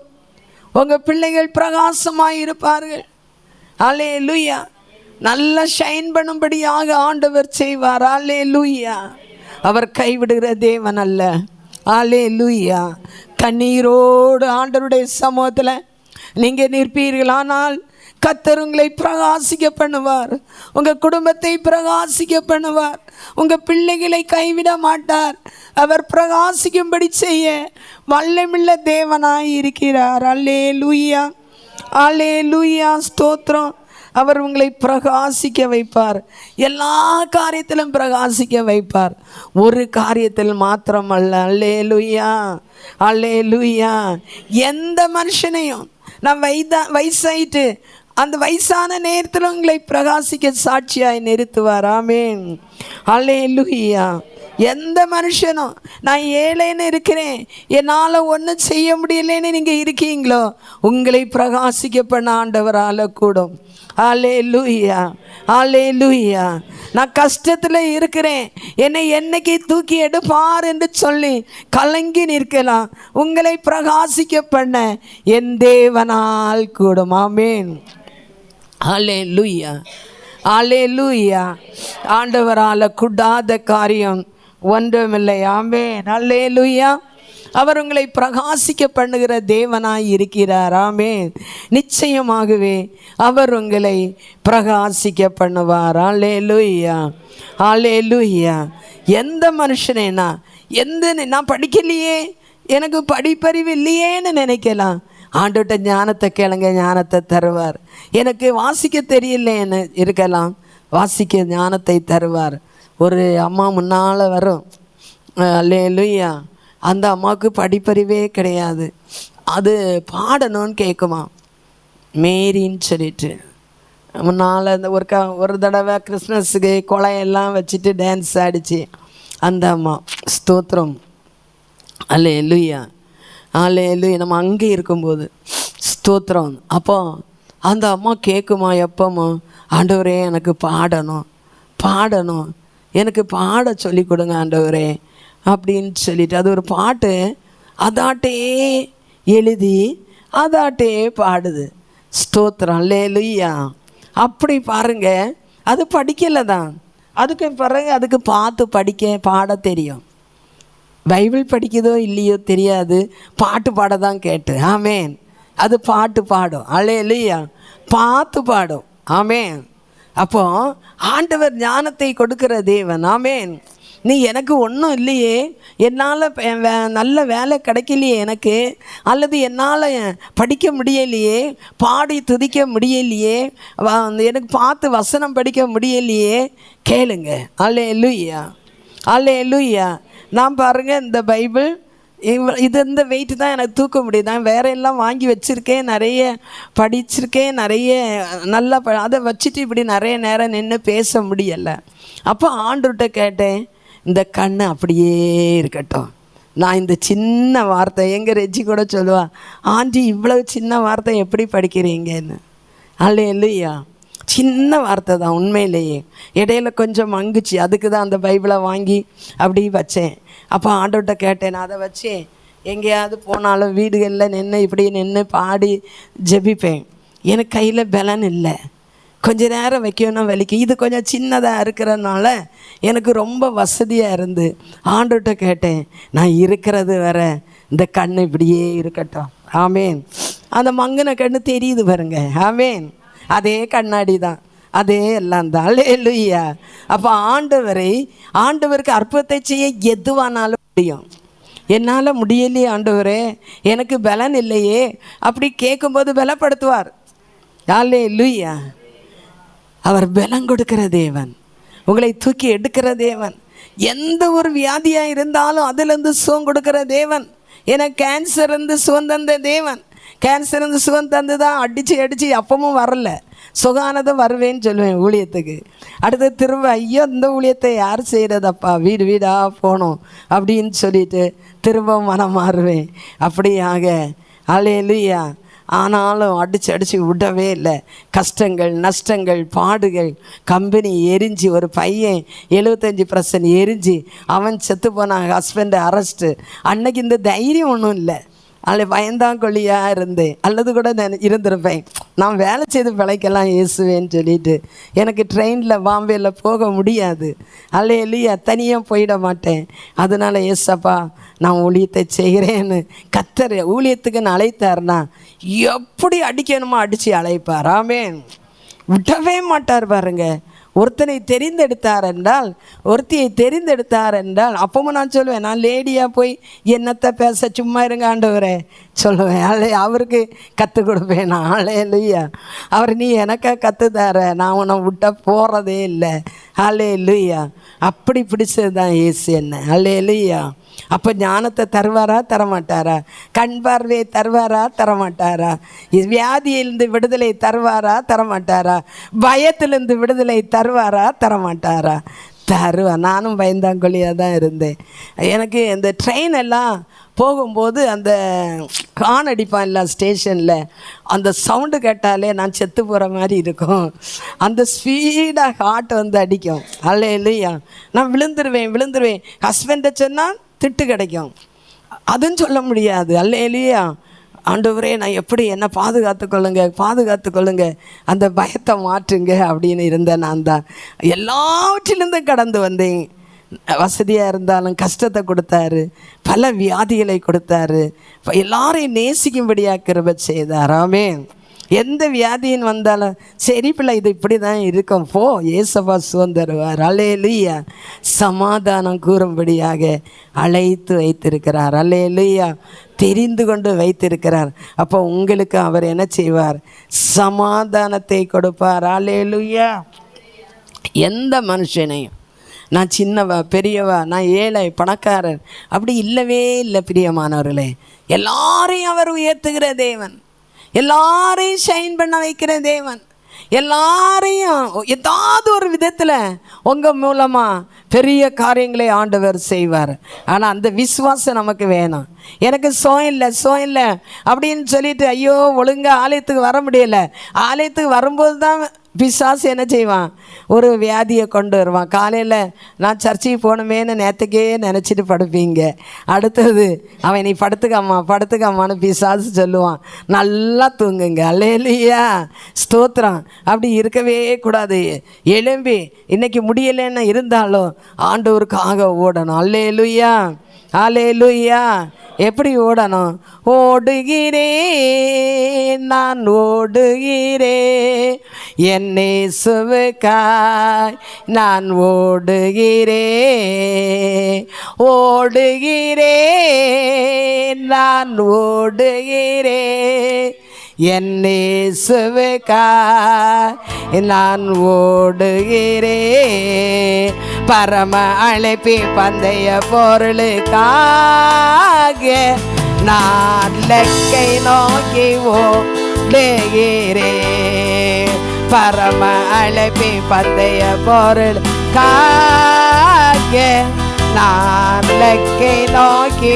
உங்கள் பிள்ளைகள் பிரகாசமாக இருப்பார்கள். அல்லேலூயா. நல்லா ஷைன் பண்ணும்படியாக ஆண்டவர் செய்வார். அல்லேலூயா. அவர் கைவிடுகிற தேவன் அல்ல. அல்லேலூயா. கண்ணீரோடு ஆண்டவருடைய சமூகத்தில் நீங்கள் நிற்பீர்கள். ஆனால் கர்த்தர் உங்களை பிரகாசிக்க பண்ணுவார். உங்கள் குடும்பத்தை பிரகாசிக்க பண்ணுவார். உங்கள் பிள்ளைகளை கைவிட மாட்டார். அவர் பிரகாசிக்கும்படி செய்ய வல்லமையுள்ள தேவனாய் இருக்கிறார். அல்லேலூயா, அல்லேலூயா. ஸ்தோத்திரம். அவர் உங்களை பிரகாசிக்க வைப்பார். எல்லா காரியத்திலும் பிரகாசிக்க வைப்பார். ஒரு காரியத்தில் மாத்திரமல்ல. அல்லேலூயா, அல்லேலூயா. எந்த மனுஷனையும் நான் வயசாயிட்டு அந்த வயசான நேரத்தில் உங்களை பிரகாசிக்க சாட்சியாய் நிறுத்துவார். ஆமென். அல்லேலூயா. எந்த மனுஷனும் நான் ஏழைன்னு இருக்கிறேன், என்னால் ஒன்றும் செய்ய முடியலன்னு நீங்கள் இருக்கீங்களோ, உங்களை பிரகாசிக்க பண்ண ஆண்டவரால் கூடும். அல்லேலூயா, அல்லேலூயா. நான் கஷ்டத்தில் இருக்கிறேன், என்னை என்னைக்கு தூக்கி எடுப்பார் என்று சொல்லி கலங்கி நிற்கலாம், உங்களை பிரகாசிக்க பண்ண என் தேவனால் கூடும். ஆமென். அல்லேலூயா, அல்லேலூயா. ஆண்டவரால் கூடாத காரியம் ஒன்றுமில்லை. ஆமென். அல்லேலூயா. அவர் உங்களை பிரகாசிக்க பண்ணுகிற தேவனாய் இருக்கிறார். ஆமென். நிச்சயமாகவே அவர் உங்களை பிரகாசிக்க பண்ணுவார். அல்லேலூயா, அல்லேலூயா. எந்த மனுஷனேனா நான் படிக்கலையே, எனக்கு படிப்பறிவு இல்லையேன்னு நினைக்கலாம், ஆண்டவர்கிட்ட ஞானத்தை கேளுங்க, ஞானத்தை தருவார். எனக்கு வாசிக்க தெரியலன்னு இருக்கலாம், வாசிக்க ஞானத்தை தருவார். ஒரு அம்மா முன்னால் வரும், அல்லேலூயா. அந்த அம்மாவுக்கு படிப்பறிவே கிடையாது, அது பாடணும்னு கேட்குமா, மேரின்னு சொல்லிட்டு. முன்னால் அந்த ஒரு தடவை கிறிஸ்மஸுக்கு கொலையெல்லாம் வச்சுட்டு டான்ஸ் ஆடிச்சு அந்த அம்மா. ஸ்தோத்திரம். அல்லேலூயா, அல்லேலூயா. நம்ம அங்கே இருக்கும்போது ஸ்தோத்திரம். அப்போ அந்த அம்மா கேட்குமா, எப்போம்மா, ஆண்டவரே எனக்கு பாடணும், எனக்கு பாட சொல்லி கொடுங்க ஆண்டவரே அப்படின்னு சொல்லிட்டு, அது ஒரு பாட்டு அதாட்டே எழுதி அதாட்டே பாடுது. ஸ்தோத்திரம். அல்லேலூயா. அப்படி பாருங்க, அது படிக்கலை தான், அதுக்கு பிறகு அதுக்கு பார்த்து பாட தெரியும். பைபிள் படிக்குதோ இல்லையோ தெரியாது, பாட்டு பாட தான் கேட்டு. ஆமென். அது பாட்டு பாடும். அல்லேலூயா. பார்த்து பாடும். ஆமென். அப்போ ஆண்டவர் ஞானத்தை கொடுக்கிற தேவன். ஆமென். நீ எனக்கு ஒன்றும் இல்லையே, என்னால் நல்ல வேலை கிடைக்கலையே எனக்கு, அல்லது என்னால் படிக்க முடியலையே, பாடி துதிக்க முடியலையே, எனக்கு பார்த்து வசனம் படிக்க முடியலையே, கேளுங்க. அல்லேலூயா, அல்லேலூயா. நான் பாருங்கள், இந்த பைபிள் இந்த வெயிட்டு தான் எனக்கு தூக்க முடியுது. நான் வேற எல்லாம் வாங்கி வச்சுருக்கேன், நிறைய படிச்சிருக்கேன், நிறைய நல்லா அதை வச்சுட்டு இப்படி நிறைய நேரம் நின்று பேச முடியலை. அப்போ ஆண்டவர்கிட்ட கேட்டேன், இந்த கண் அப்படியே இருக்கட்டும், நான் இந்த சின்ன வார்த்தை, எங்கள் ரெஜி கூட சொல்லுவா, ஆண்டி இவ்வளவு சின்ன வார்த்தை எப்படி படிக்கிறீங்கன்னு. அல்லேலூயா. சின்ன வார்த்தை தான் உண்மையிலேயே, இடையில கொஞ்சம் மங்குச்சு, அதுக்கு தான் அந்த பைபிளை வாங்கி அப்படி வச்சேன். அப்போ ஆண்டவர்கிட்ட கேட்டேன், நான் அதை வச்சு எங்கேயாவது போனாலும் வீடுகளில் நின்று இப்படி நின்று பாடி ஜெபிப்பேன். எனக்கு கையில் பலன் இல்லை, கொஞ்ச நேரம் வைக்கணும் வலிக்கு, இது கொஞ்சம் சின்னதாக இருக்கிறதுனால எனக்கு ரொம்ப வசதியாக இருந்து ஆண்டவர்கிட்ட கேட்டேன், நான் இருக்கிறது வேற, இந்த கண் இப்படியே இருக்கட்டும். ஆமேன். அந்த மங்கின கண்ணு தெரியுது பாருங்க. ஆமேன். அதே கண்ணாடி தான், அதே எல்லாம் தான். அல்லேலூயா. அப்போ ஆண்டவருக்கு அற்புதத்தை செய்ய எதுவானாலும் முடியும். என்னால் முடியலையே ஆண்டவரே, எனக்கு பலன் இல்லையே, அப்படி கேட்கும்போது பலப்படுத்துவார். அல்லேலூயா. அவர் பலம் கொடுக்கிற தேவன், உங்களை தூக்கி எடுக்கிற தேவன். எந்த ஒரு வியாதியாக இருந்தாலும் அதிலிருந்து சுகம் கொடுக்கிற தேவன். எனக்கு கேன்சர் இருந்து சுகம் தந்த தேவன். கேன்சர் இருந்து சுகம் தந்து தான் அடித்து அப்பவும் வரல, சுகானதும் வருவேன்னு சொல்லுவேன் ஊழியத்துக்கு. அடுத்து திரும்ப ஐயோ இந்த ஊழியத்தை யார் செய்கிறதப்பா, வீடு வீடாக போகணும் அப்படின்னு சொல்லிட்டு திரும்ப மனம் மாறுவேன். அப்படியாக அல்லேலூயா. ஆனாலும் அடித்து விடவே இல்லை. கஷ்டங்கள், நஷ்டங்கள், பாடுகள், கம்பெனி எரிஞ்சு, ஒரு பையன் 75% எரிஞ்சு அவன் செத்து போனான், ஹஸ்பண்டு அரெஸ்ட்டு. அன்னைக்கு இந்த தைரியம் ஒன்றும் இல்லை, அதில் பயந்தாங்கொல்லியாக இருந்தேன், அல்லது கூட நான் இருந்திருப்பேன், நான் வேலை செய்து பிழைக்கலாம் இயேசுவேன்னு சொல்லிட்டு. எனக்கு ட்ரெயினில் பாம்பேயில் போக முடியாது, அல்லேலூயா, தனியாக போயிட மாட்டேன். அதனால் ஏசப்பா நான் ஊழியத்தை செய்கிறேன்னு கத்தர் ஊழியத்துக்குன்னு அழைத்தார்னா எப்படி அடிக்கணுமோ அடித்து அழைப்பார். ஆமென். விடவே மாட்டார் பாருங்க. ஒருத்தனை தெரிந்தெடுத்தார் என்றால், ஒருத்தியை தெரிந்தெடுத்தார் என்றால், அப்பவும் நான் சொல்லுவேன், நான் லேடியாக போய் என்னத்தை பேச, சும்மா இருங்க ஆண்டவரே சொல்லுவேன். அவருக்கு கற்றுக் கொடுப்பேன் நான். அல்லேலூயா. அவர் நீ எனக்கா கற்றுத்தார, நான் உன்னை விட்ட போகிறதே இல்லை. அல்லேலூயா. அப்படி பிடிச்சது தான் இயேசு என்ன. அல்லேலூயா. அப்போ ஞானத்தை தருவாரா தரமாட்டாரா? கண் பார்வையை தருவாரா தரமாட்டாரா? வியாதியிலிருந்து விடுதலை தருவாரா தரமாட்டாரா? பயத்திலிருந்து விடுதலை தருவாரா தரமாட்டாரா? தருவார். நானும் பயந்தாங்கொழியாக தான் இருந்தேன். எனக்கு இந்த ட்ரெயின் எல்லாம் போகும்போது அந்த ஹார்ன் அடிப்பான் இல்லை ஸ்டேஷனில், அந்த சவுண்டு கேட்டாலே நான் செத்து போகிற மாதிரி இருக்கும். அந்த ஸ்பீடாக ஹார்ட் வந்து அடிக்கும். அல்லேலூயா. நான் விழுந்துருவேன். ஹஸ்பண்டை சொன்னால் திட்டு கிடைக்கும், அதுவும் சொல்ல முடியாது. அல்லேலூயா. ஆண்டவரே நான் எப்படி என்னை பாதுகாத்துக்கொள்ளுங்க, அந்த பயத்தை மாற்றுங்க அப்படின்னு இருந்தேன். நான் தான் எல்லாவற்றிலிருந்தும் கடந்து வந்தேன். வசதியாக இருந்தாலும் கஷ்டத்தை கொடுத்தாரு, பல வியாதிகளை கொடுத்தாரு, எல்லாரையும் நேசிக்கும்படியாக கிருபை செய்தார். ஆமென். எந்த வியாதின்னு வந்தாலும் சரி பிள்ளை இது இப்படி தான் இருக்கும், போ, ஏசப்பா சுகம் தருவார். அல்லேலூயா. சமாதானம் கூறும்படியாக அழைத்து வைத்திருக்கிறார். அல்லேலூயா. தெரிந்து கொண்டு வைத்திருக்கிறார். அப்போ உங்களுக்கு அவர் என்ன செய்வார்? சமாதானத்தை கொடுப்பார். அல்லேலூயா. எந்த மனுஷனையும் நான் சின்னவா பெரியவா, நான் ஏழை பணக்காரர் அப்படி இல்லவே இல்லை பிரியமானவர்களே. எல்லாரையும் அவர் உயர்த்துகிற தேவன், எல்லாரையும் ஷைன் பண்ண வைக்கிற தேவன், எல்லாரையும் ஏதாவது ஒரு விதத்தில் உங்கள் மூலமாக பெரிய காரியங்களை ஆண்டவர் செய்வார். ஆனால் அந்த விசுவாசம் நமக்கு வேணும். எனக்கு சோயம் இல்லை அப்படின்னு சொல்லிட்டு ஐயோ ஒழுங்காக ஆலயத்துக்கு வர முடியலை. ஆலயத்துக்கு வரும்போது தான் பிசாசு என்ன செய்வான்? ஒரு வியாதியை கொண்டு வருவான். காலையில் நான் சர்ச்சைக்கு போகணுமேன்னு நேற்றுக்கே நினச்சிட்டு படுப்பீங்க. அடுத்தது அவன் நீ படுத்துக்காமான்னு பிசாசு சொல்லுவான். நல்லா தூங்குங்க. அல்லேலூயா. ஸ்தோத்திரம். அப்படி இருக்கவே கூடாது. எழும்பி இன்னைக்கு முடியலைன்னு இருந்தாலும் ஆண்டவருக்காக ஓடணும். அல்லேலூயா. அல்லேலூயா. எப்படி ஓடணும்? ஓடுகிறேன், நான் ஓடுகிறேன், என் இயேசுவுக்காய் நான் ஓடுகிறேன், நான் ஓடுகிறேன், என் இயேசுவுக்காய் நான் ஓடுகிறேன், பரம அழைப்பி பந்தய பொருளுக்காக நான் லக்கை நோக்கி ஓடுகிறேன், பரம அழைப்பி பந்தய பொருளுக்காக நான் லக்கை நோக்கி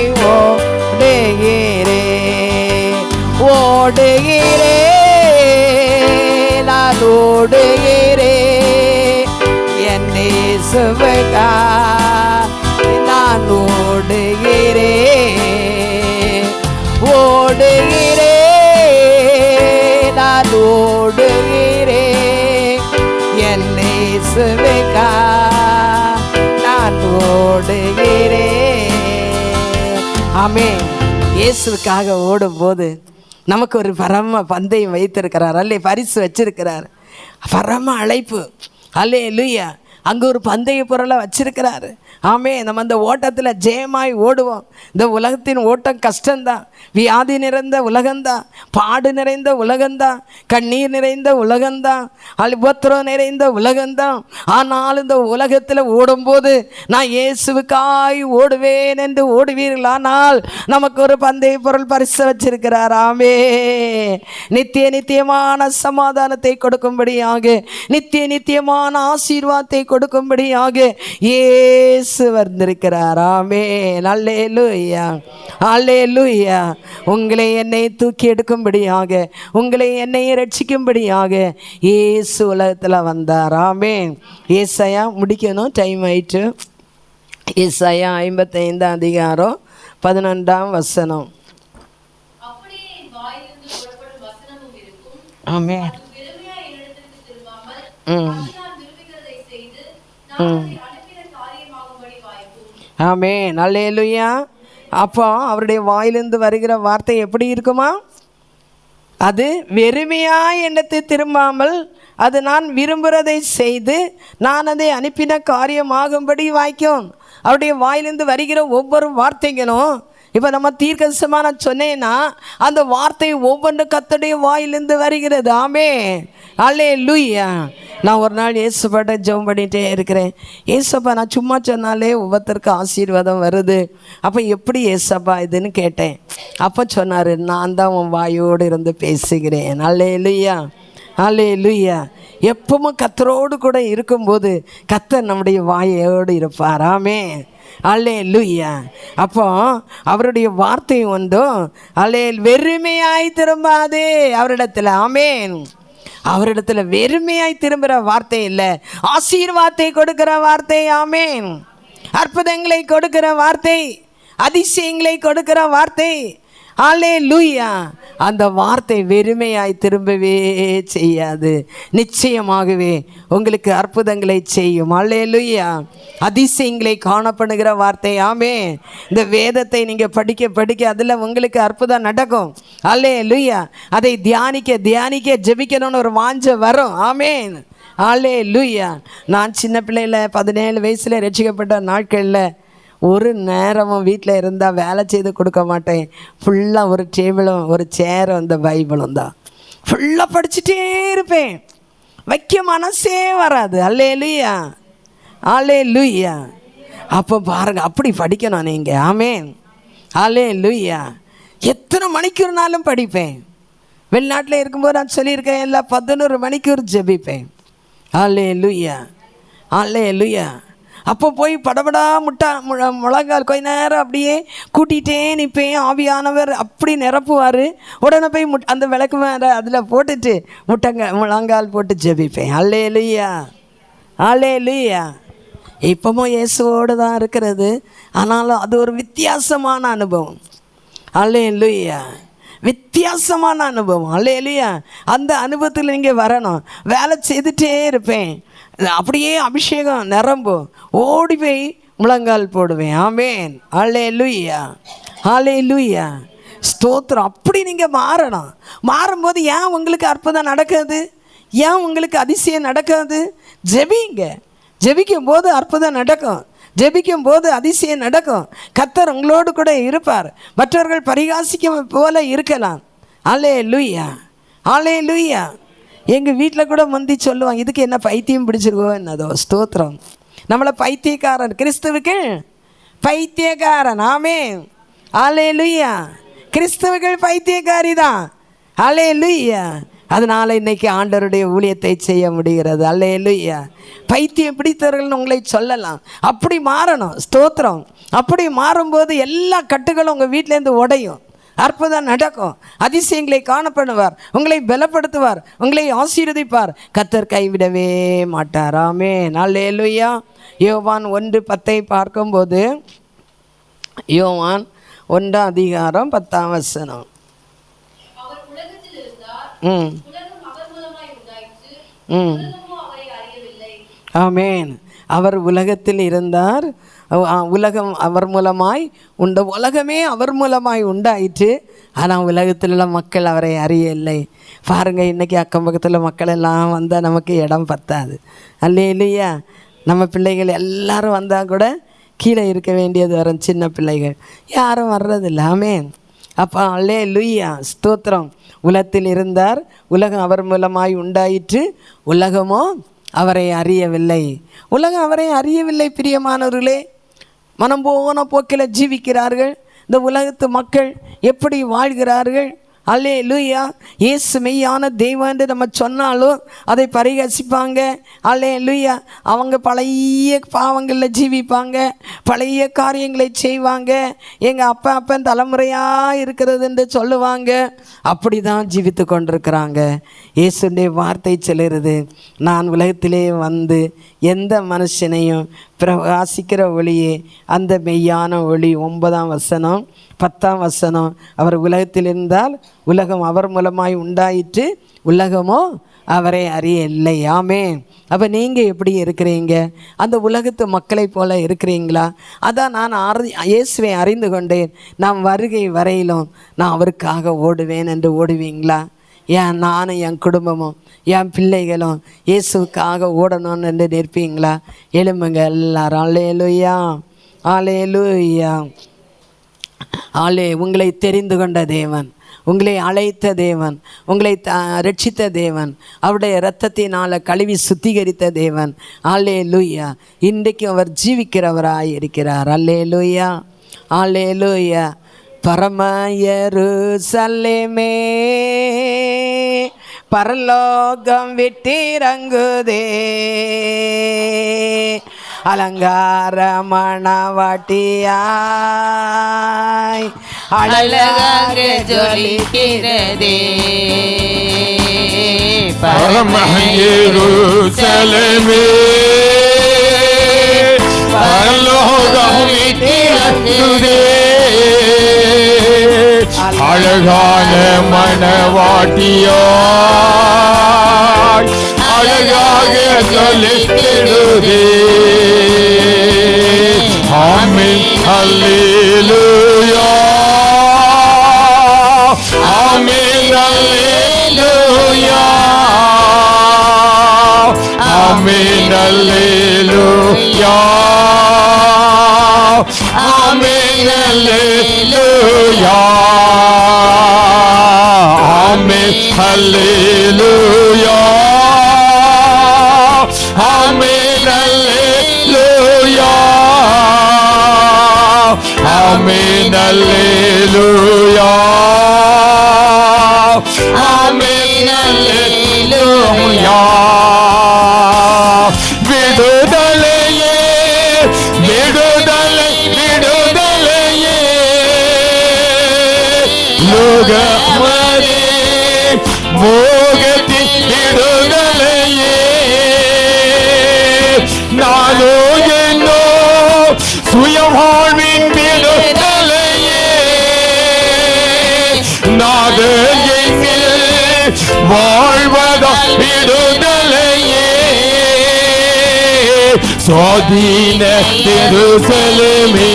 ஓடுகிறேன், நான் ஓடுகிறேன், என் இயேசுவுக்காய் நான் ஓடுகிறேன், நான் ஓடுகிறேன், என் இயேசுவுக்காய் நான் ஓடுகிறேன். ஆமென். இயேசுவுக்காக ஓடும்போது நமக்கு ஒரு பரம பந்தயம் வைத்திருக்கிறார். அல்லே பரிசு வச்சிருக்கிறார். பரம அழைப்பு. அல்லேலூயா. அங்கே ஒரு பந்தய பொருளை வச்சிருக்கிறாரு. ஆமே. நம்ம அந்த ஓட்டத்தில் ஜெயமாய் ஓடுவோம். இந்த உலகத்தின் ஓட்டம் கஷ்டம்தான். வியாதி நிறைந்த உலகம்தான், பாடு நிறைந்த உலகம்தான், கண்ணீர் நிறைந்த உலகம்தான், உபத்திரம் நிறைந்த உலகம்தான். ஆனால் இந்த உலகத்தில் ஓடும்போது நான் இயேசுவுக்காய் ஓடுவேன் என்று ஓடுவீர்களானால் நமக்கு ஒரு பந்தய பொருள் பரிசு வச்சிருக்கிறார். ஆமே. நித்தியமான சமாதானத்தை கொடுக்கும்படியாக, நித்தியமான ஆசீர்வாதத்தை கொடுக்கும்படியாக இயேசு வந்திருக்கிறார். ஆமென். அல்லேலூயா. அல்லேலூயா. உங்களை என்னை தூக்கி எடுக்கும்படியாக, உங்களை என்னை ரட்சிக்கும்படியாக இயேசு உலகத்தில் வந்தார். ஆமென். ஏசாயா முடிக்கணும், டைம் ஆயிட்டு. ஏசாயா 55 அதிகாரம் 11 வசனம். ஆமென். ஆமென். அல்லேலூயா. அப்போ அவருடைய வாயிலிருந்து வருகிற வார்த்தை எப்படி இருக்குமா? அது வெறுமையாய் எண்ணத்தை திரும்பாமல் அது நான் விரும்புகிறதை செய்து நான் அதை அனுப்பின காரியமாகும்படி வாய்க்கும். அவருடைய வாயிலிருந்து வருகிற ஒவ்வொரு வார்த்தைகளும், இப்போ நம்ம தீர்க்கதரிசனமா சொன்னேன்னா அந்த வார்த்தை ஒவ்வொன்று கர்த்தருடைய வாயிலிருந்து வருகிறது. ஆமென். அல்லேலூயா. நான் ஒரு நாள் ஏசப்பாட்ட ஜெபம் பண்ணிகிட்டே இருக்கிறேன். ஏசப்பா நான் சும்மா சொன்னாலே ஒவ்வொருத்தருக்கும் ஆசீர்வாதம் வருது, அப்போ எப்படி ஏசப்பா இதுன்னு கேட்டேன். அப்போ சொன்னார், நான் தான் உன் வாயோடு இருந்து பேசுகிறேன். அல்லேலூயா, அல்லேலூயா. எப்பவும் கர்த்தரோடு கூட இருக்கும்போது கர்த்தர் நம்முடைய வாயோடு இருப்பார். ஆமென், அல்லேலூயா. அப்போ அவருடைய வார்த்தை ஒன்றும் வெறுமையாய் திரும்பாதே அவரிடத்தில். ஆமென். அவரிடத்துல வெறுமையாய் திரும்புகிற வார்த்தை இல்லை, ஆசீர்வாதத்தை கொடுக்கிற வார்த்தை. ஆமென். அற்புதங்களை கொடுக்கிற வார்த்தை, அதிசயங்களை கொடுக்கிற வார்த்தை. அல்லேலூயா. அந்த வார்த்தை வெறுமையாய் திரும்பவே செய்யாது, நிச்சயமாகவே உங்களுக்கு அற்புதங்களை செய்யும். அல்லேலூயா. அதிசயங்களை காணப்படுகிற வார்த்தை. ஆமென். இந்த வேதத்தை நீங்கள் படிக்க படிக்க அதில் உங்களுக்கு அற்புதம் நடக்கும். அல்லேலூயா. அதை தியானிக்க தியானிக்க ஜெபிக்கணும்னு ஒரு வாஞ்சை வரும். ஆமென், அல்லேலூயா. நான் சின்ன பிள்ளையில் 17 வயசில் ரட்சிக்கப்பட்ட நாட்களில் ஒரு நேரமும் வீட்டில் இருந்தால் வேலை செய்து கொடுக்க மாட்டேன். ஃபுல்லாக ஒரு டேபிளும் ஒரு சேரும் இந்த பைபிளும் தான். ஃபுல்லாக படிச்சுட்டே இருப்பேன், வைக்க மனசே வராது. அல்லேலூயா, அல்லேலூயா. அப்போ பாருங்கள், அப்படி படிக்கணும் நீங்கள். ஆமென், அல்லேலூயா. எத்தனை மணிக்கூர்னாலும் படிப்பேன். வெளிநாட்டில் இருக்கும்போது நான் சொல்லியிருக்கேன், எல்லாம் 11 மணிக்கூர் ஜெபிப்பேன். அல்லேலூயா, அல்லேலூயா. அப்போ போய் படபடா முழங்கால் கொஞ்ச நேரம் அப்படியே கூட்டிகிட்டே நிற்பேன். ஆவியானவர் அப்படி நிரப்புவார். உடனே போய் அந்த விளக்கு மேலே அதில் போட்டுட்டு முழங்கால் போட்டு ஜெபிப்பேன். அல்லேலூயா, அல்லேலூயா. இப்போவும் இயேசுவோடு தான் இருக்கிறது, ஆனாலும் அது ஒரு வித்தியாசமான அனுபவம். அல்லேலூயா, வித்தியாசமான அனுபவம். அல்லேலூயா. அந்த அனுபவத்தில் நீங்கள் வரணும். வேலை செய்துட்டே இருப்பேன், அப்படியே அபிஷேகம் நிரம்பும், ஓடி போய் முழங்கால் போடுவேன். ஆமென், அல்லேலூயா, அல்லேலூயா. ஸ்தோத்திரம். அப்படி நீங்கள் மாறணும். மாறும்போது ஏன் உங்களுக்கு அற்புதம் நடக்காது? ஏன் உங்களுக்கு அதிசயம் நடக்காது? ஜெபிங்க. ஜெபிக்கும் போது அற்புதம் நடக்கும், ஜெபிக்கும் போது அதிசயம் நடக்கும். கர்த்தர் உங்களோடு கூட இருப்பார். மற்றவர்கள் பரிகாசிக்கும் போல இருக்கலாம். அல்லேலூயா, அல்லேலூயா. எங்கள் வீட்டில் கூட முந்தி சொல்லுவாங்க, இதுக்கு என்ன பைத்தியம் பிடிச்சிருக்கோ என்னதோ. ஸ்தோத்திரம். நம்மளை பைத்தியக்காரன், கிறிஸ்துவுக்கு பைத்தியக்காரன். ஆமென், அல்லேலூயா. கிறிஸ்துவுகள் பைத்தியக்காரி தான். அல்லேலூயா. அதனால் இன்றைக்கி ஆண்டவருடைய ஊழியத்தை செய்ய முடிகிறது. அல்லேலூயா. பைத்தியம் பிடித்தவர்கள்னு உங்களை சொல்லலாம். அப்படி மாறணும். ஸ்தோத்திரம். அப்படி மாறும்போது எல்லா கட்டுகளும் உங்கள் வீட்டிலேருந்து உடையும், அற்புதம் நடக்கும், அதிசயங்களை காணப்படுவார், உங்களை பலப்படுத்துவார், உங்களை ஆசீர்வதிப்பார். கர்த்தர் கைவிடவே மாட்டார். ஆமென், அல்லேலூயா. யோவான் 1:10 பார்க்கும்போது, யோவான் 1:10 ஆமென். அவர் உலகத்தில் இருந்தார், உலகம் அவர் மூலமாய் உலகமே அவர் மூலமாய் உண்டாயிற்று, ஆனால் உலகத்தில் உள்ள மக்கள் அவரை அறியவில்லை. பாருங்கள், இன்றைக்கி அக்கம் பக்கத்தில் மக்கள் எல்லாம் வந்தால் நமக்கு இடம் பத்தாது. அல்லேலூயா. நம்ம பிள்ளைகள் எல்லாரும் வந்தால் கூட கீழே இருக்க வேண்டியது வரும். சின்ன பிள்ளைகள் யாரும் வர்றதில்லை. ஆமென். அப்போ அல்லேலூயா, ஸ்தோத்திரம். உலகத்தில் இருந்தார், உலகம் அவர் மூலமாய் உண்டாயிற்று, உலகமோ அவரை அறியவில்லை. உலகம் அவரை அறியவில்லை. பிரியமானவர்களே, மனம் போன போக்கில் ஜீவிக்கிறார்கள். இந்த உலகத்து மக்கள் எப்படி வாழ்கிறார்கள்? அல்லேலூயா. இயேசு மெய்யான தெய்வம் என்று நம்ம சொன்னாலும் அதை பரிகசிப்பாங்க. அல்லேலூயா. அவங்க பழைய பாவங்களில் ஜீவிப்பாங்க, பழைய காரியங்களை செய்வாங்க. எங்கள் அப்பன் தலைமுறையாக இருக்கிறது என்று சொல்லுவாங்க. அப்படி தான் ஜீவித்து கொண்டிருக்கிறாங்க. இயேசுடைய வார்த்தை சொல்லுறது, நான் உலகத்திலே வந்து எந்த மனுஷனையும் பிரகாசிக்கிற ஒளியே அந்த மெய்யான ஒளி. 9 10 அவர் உலகத்தில் இருந்தால் உலகம் அவர் மூலமாய் உண்டாயிற்று, உலகமோ அவரை அறியவில்லை. ஆமென். அப்போ நீங்கள் எப்படி இருக்கிறீங்க? அந்த உலகத்து மக்களை போல இருக்கிறீங்களா? அதான் நான் இயேசுவை அறிந்து கொண்டேன், நான் வருகை வரையிலும் நான் அவருக்காக ஓடுவேன் என்று ஓடுவீங்களா? ஏன் நானும் என் குடும்பமும் என் பிள்ளைகளும் இயேசுக்காக ஓடணும்னு என்று நிற்பீங்களா? எழும்புங்க எல்லாரும். அல்லேலூயா, அல்லேலூயா. உங்களை தெரிந்து கொண்ட தேவன், உங்களை அழைத்த தேவன், உங்களை ரட்சித்த தேவன், அவருடைய இரத்தத்தினால் கழுவி சுத்திகரித்த தேவன். அல்லேலூயா. இன்றைக்கு அவர் ஜீவிக்கிறவராய் இருக்கிறார். அல்லேலூயா, அல்லேலூயா. பரம எருசலேமே பரலோகம் விட்டிறங்குதே, அலங்கார மணவாட்டியாய் அழகாக ஜொலிக்கிறதே. பரம எருசலேமே பரலோகம் விட்டிறங்குதே, அழகான மணவாட்டியாய் அழகாக ஜொலிக்கிறதே. ஆமென், அல்லேலூயா, ஆமென், அல்லேலூயா, ஆமென், அல்லேலூயா, ஆமென், அல்லேலூயா, ஆமென், அல்லேலூயா, ஆமென், அல்லேலூயா, ஆமென், அல்லேலூயா, ஆமென், அல்லேலூயா. விடுதலையே, விடுதலை, விடுதலையே, லோகமதே மோகத்தின் விடுதலையே, நானோ என்னோ சுயவாழ்வின் விடுதலையே, நாகையில் வாழ்வத விடுதலையே, சுவாதீன எருசலேமே,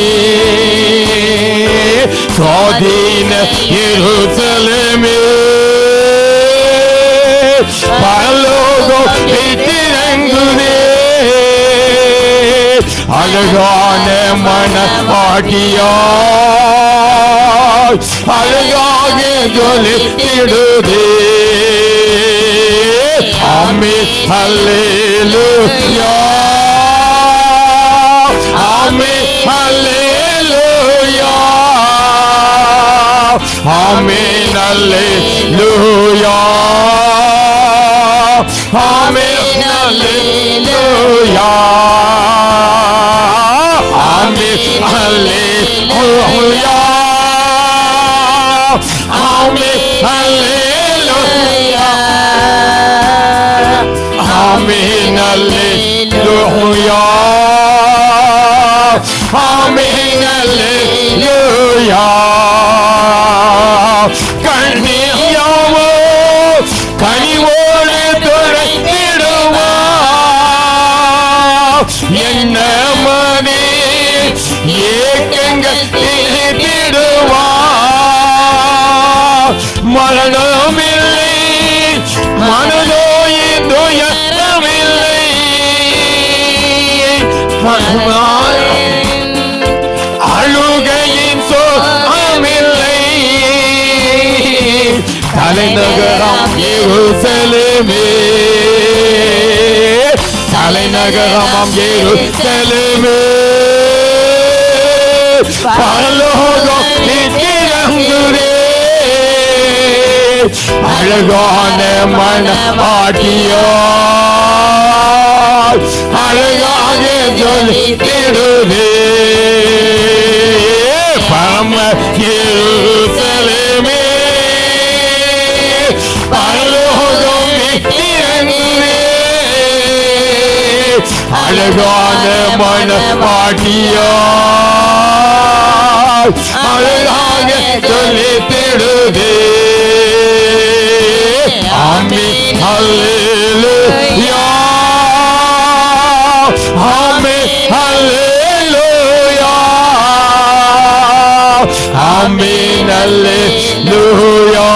சுவாதீன எருசலேமே, பரலோகம் விட்டிறங்குதே, அழகான மணவாட்டியாய் அழகாக ஜொலித்திடுதே. ஆமென், அல்லேலூயா, ஆமென், அல்லேலூயா, ஆமென், அல்லேலூயா, ஆமென், அல்லேலூயா, ஆமென், அல்லேலூயா, ஆமென், அல்லேலூயா, ஆமென், அல்லேலூயா, ஆமென், அல்லேலூயா. கண்ணீர் யாவோ கனிவோடு துடைத்திடுவா, என்ன மனே ஏக்கங்கள் தீர்த்திடுவா, மரணமில்லை மனநோயின் துயரமில்லை, அழுகையின் சோகமில்லை, தலைநகரம் எருசலேமே, தலைநகரம் எருசலேமே, பரலோகம் விட்டிறங்குதே, அழகான மணவாட்டியாய் அழகாக ஜொலித்திடுதே, பரம எருசலேமே, பரலோகம் விட்டிறங்குதே, அழகான மணவாட்டியாய் அழகாக ஜொலித்திடுதே. ஆமென், அல்லேலூயா, ஆமென், அல்லேலூயா, ஆமென், அல்லேலூயா,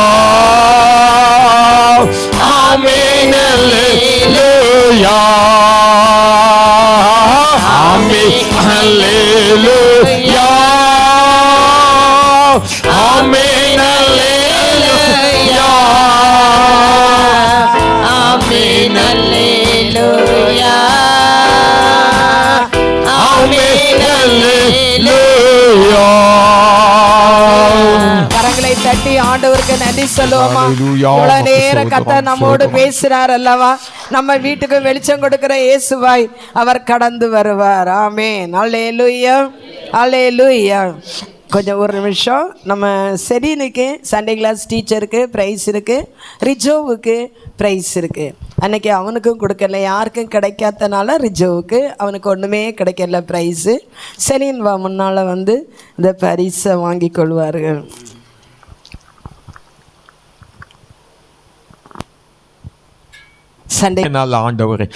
ஆமென், அல்லேலூயா, ஆமென், அல்லேலூயா, ஆமென், அல்லேலூயா, நன்றி சொல்லுவோமா? Hallelujah. இவ்வளவு நேரம் கர்த்தர் சோதரம், நம்மோடு சோதரம். பேசினார் அல்லவா? நம்ம வீட்டுக்கு வெளிச்சம் கொடுக்கிற இயேசுவாய் அவர் கடந்து வருவார். ஆமென். அல்லேலூயா, அல்லேலூயா. கொஞ்சம் ஒரு நிமிஷம். நம்ம செரீனுக்கு சண்டே கிளாஸ் டீச்சருக்கு ப்ரைஸ் இருக்குது, ரிஜோவுக்கு ப்ரைஸ் இருக்குது. அன்றைக்கி அவனுக்கும் கொடுக்கல, யாருக்கும் கிடைக்காதனால ரிஜோவுக்கு அவனுக்கு ஒன்றுமே கிடைக்கல ப்ரைஸு. செரீன் முன்னால் வந்து இந்த பரிசை வாங்கி கொள்வார்கள். சண்டே நல்ல ஆண்டவரே,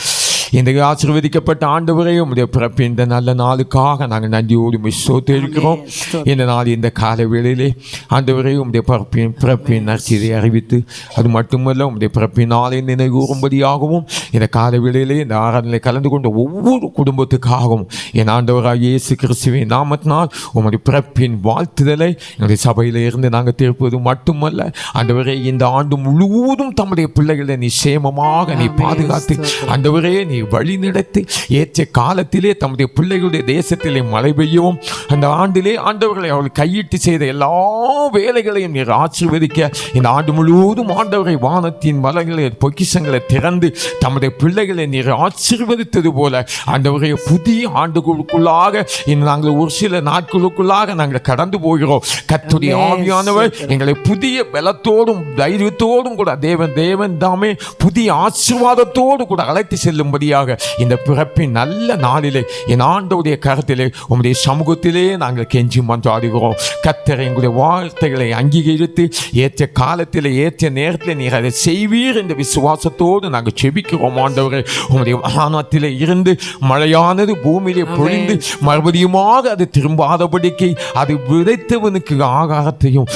இந்த ஆசீர்வதிக்கப்பட்ட ஆண்டவரே, உம்முடைய பிறப்பு இந்த நல்ல நாளுக்காக நாங்கள் நன்றியோடு ஸ்தோத்திரிக்கிறோம். இந்த நாள் இந்த கால வேளையிலே ஆண்டவரே, உம்முடைய பிறப்பின் நற்செய்தியை அறிவித்து, அது மட்டுமல்ல உம்முடைய பிறப்பின் நாளை நினைவுறும்படியாகவும் இந்த கால வேளையிலே இந்த ஆராதனையில் கலந்து கொண்ட ஒவ்வொரு குடும்பத்துக்காகவும் என் ஆண்டவராக இயேசு கிறிஸ்துவின் நாமத்தினால் உம்முடைய பிறப்பின் வாழ்த்துதலை எங்களுடைய சபையில் இருந்து நாங்கள் திருப்பது மட்டுமல்ல ஆண்டவரே, இந்த ஆண்டு முழுவதும் தம்முடைய பிள்ளைகளை நீ சேமமாக நீ பாதுகாத்து ஆண்டவரே நீ வழி நடத்தி ஏற்ற காலத்திலே தம்முடைய பிள்ளைகளுடைய தேசத்திலே மழை பெய்யவும், அந்த ஆண்டிலே ஆண்டவர்களை அவர்கள் கையிட்டு செய்த எல்லா வேலைகளையும் நீர் ஆசீர்வதிக்க, இந்த ஆண்டு முழுவதும் ஆண்டவரை வானத்தின் மலைகளை பொக்கிஷங்களை திறந்து தம்முடைய பிள்ளைகளை நீர் ஆசீர்வதித்தது போல ஆண்டவரை புதிய ஆண்டுகளுக்குள்ளாக நாங்கள் ஒரு சில நாட்களுக்குள்ளாக நாங்கள் கடந்து போகிறோம். கர்த்தருடைய ஆவியானவர் எங்களை புதிய பலத்தோடும் தைரியத்தோடும் கூட தேவன் தாமே புதிய ஆசீர்வாதத்தோடு கூட அழைத்து செல்லும்படியாக இந்த பிறப்பின் நல்ல நாளிலே என் ஆண்டவருடைய கரத்திலே உம்முடைய சமூகத்திலே நாங்கள் கெஞ்சி மன்றாடுகிறோம். கர்த்தர் எங்களுடைய வார்த்தைகளை அங்கீகரித்து ஏற்ற காலத்திலே ஏற்ற நேரத்தில் நீர் அதை செய்வீர் என்ற விசுவாசத்தோடு நாங்கள் செபிக்கிறோம். ஆண்டவரே, உம்முடைய வானத்திலே இருந்து மழையானது பூமியிலே பொழிந்து மறுபடியுமாக அது திரும்பாதபடிக்கு அது விதைத்தவனுக்கு ஆகாரத்தையும்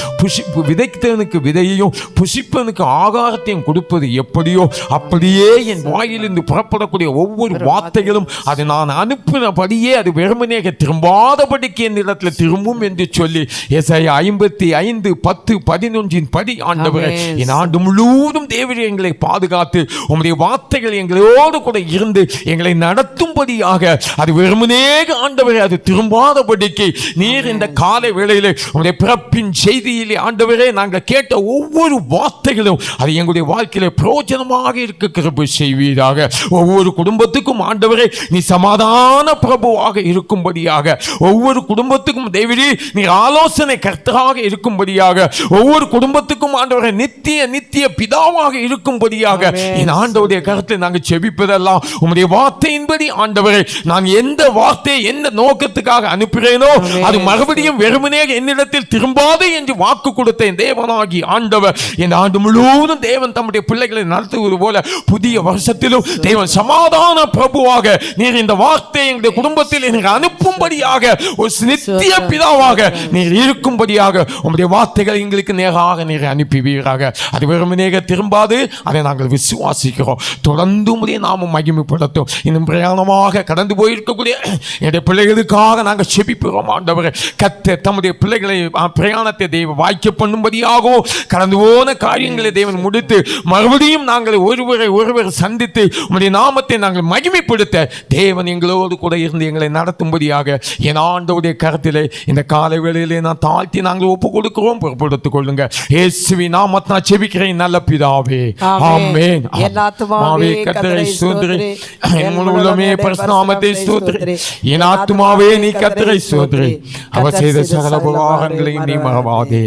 விதைத்தவனுக்கு விதையையும் புசிப்பவனுக்கு ஆகாரத்தையும் கொடுப்பது எப்படியோ அப்படியே என் வாயிலிருந்து புறப்படக்கூடிய ஒவ்வொரு வார்த்தைகளும் அது நான் அனுப்பினபடியே அது வெறுமனேக திரும்பாதபடிக்கு என் இடத்துல திரும்பும் என்று சொல்லி ஏசாயா 55:10-11 படி ஆண்டவரே, என் ஆண்டு முழுவதும் தேவரே எங்களை பாதுகாத்து உம்முடைய வார்த்தைகள் எங்களோடு கூட இருந்து எங்களை நடத்தும்படியாக அது வெறுமனேக ஆண்டவரே அது திரும்பாதபடிக்கு நீர் இந்த காலை வேளையிலே உம்முடைய பிறப்பின் செய்தியிலே ஆண்டவரே நாங்கள் கேட்ட ஒவ்வொரு வார்த்தைகளும் அது எங்களுடைய வாழ்க்கையில பிரயோஜனமாக இருக்க கிருபை செய்வீராக. ஒவ்வொரு குடும்பத்துக்கும் ஆண்டவரே நீ சமாதான பிரபுவாக இருக்கும்படியாக, ஒவ்வொரு குடும்பத்துக்கும் தேவரே நீ ஆலோசனை கர்த்தராக இருக்கும்படியாக, ஒவ்வொரு குடும்பத்துக்கும் ஆண்டவரே நித்திய பிதாவாக இருக்கும்படியாக என் ஆண்டவருடைய கருத்தில் நாங்கள் செபிப்பதெல்லாம் உம்முடைய வார்த்தையின்படி ஆண்டவரே, நான் எந்த வார்த்தையை எந்த நோக்கத்துக்காக அனுப்புகிறேனோ அது மறுபடியும் வெறுமனே என்னிடத்தில் திரும்பாது என்று வாக்கு கொடுத்த என் தேவனாகி ஆண்டவர் என் ஆண்டு முழுவதும் தேவன் தம்முடைய பிள்ளைகளை நடத்துவது போல புதிய வருஷத்திலும் தேவன் சமாதான பிரபுவாக நீர் இந்த வார்த்தையை எங்களுடைய குடும்பத்தில் நீர் அனுப்பும்படியாக ஒரு நித்திய பிதாவாக நீர் இருக்கும்படியாக உம்முடைய வார்த்தைகள் எங்களுக்கு நேராக நீர் அனுப்புவீராக. அது வெறுமனேக திரும்பாது, அதை நாங்கள் விசுவாசிக்கிறோம். தொடர்ந்து உம்முடைய நாமம் மகிமைப்படுத்தும். இன்னும் பிரயாணமாக கடந்து போயிருக்கக்கூடிய என்னுடைய பிள்ளைகளுக்காக நாங்கள் செபிக்கிறோம். ஆண்டவரே, கர்த்தர் தம்முடைய பிள்ளைகளை பிரயாணத்தை தேவன் வாய்க்க பண்ணும்படியாகவும் கடந்து போன காரியங்களை தேவன் முடித்து மறுபடியும் நாங்கள் ஒருவர் சந்தித்து உம்முடைய நாமத்தை நாங்கள் மகிமைப்படுத்த தேவன் எங்களோடு கூட இருந்து எங்களை நடத்தும்படியாக என் ஆண்டவருடைய கரத்திலே இந்த காலை வேளையிலே நான் தாழ்த்தி நாங்கள் ஒப்பு கொடுக்கிறோம். பொறுப்படுத்திக் கொள்ளுங்க. இயேசுவின் நாமத்தில் நான் செபிக்கிறேன் நல்ல பிதாவே, ஆமென். ஆத்துமாவே கர்த்தரை ஸ்தோத்திரி, என் முழு உள்ளமே பரிசுத்த நாமத்தை ஸ்தோத்திரி. என் ஆத்துமாவே நீ கர்த்தரை ஸ்தோத்திரி, அவர் செய்த சகல உபகாரங்களையும் நீ மறவாதே.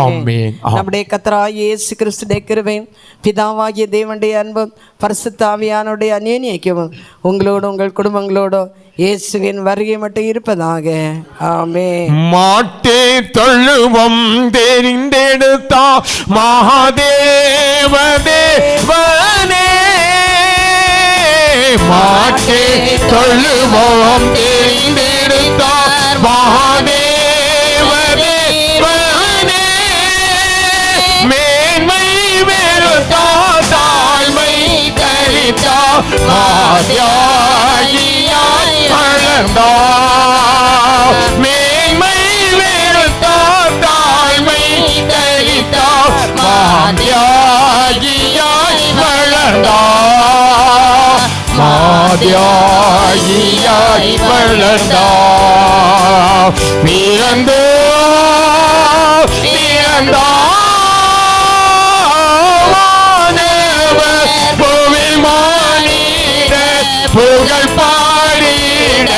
ஆமென். நம்முடைய கர்த்தராகிய இயேசு கிறிஸ்துவின் கிருபையும் பிதாவாகிய தேவனுடைய அன்பும் பரிசுத்த ஆவியானவருடைய அந்யோன்யமும் உங்களோடு உங்கள் குடும்பங்களோடு இயேசுவின் வருகை மட்டும் இருப்பதாக. ஆமென். மாட்டே தொழுவம் தெரிந்தெடுத்தா மகாதேவ தேவனே, மாட்டே தொழுவம் தெரிந்தெடுத்தா மகாதேவ தேவனே, மேன்மை வெறுத்தா தாழ்மை தரித்தா மாதியாகியாய் வளர்ந்தா, மேன்மை வெறுத்தா தாழ்மை தரித்தா மாதியாகியாய் வளர்ந்தா, மாதியாகியாய் வளர்ந்தா, பிறந்தோ புகழ் பாடிட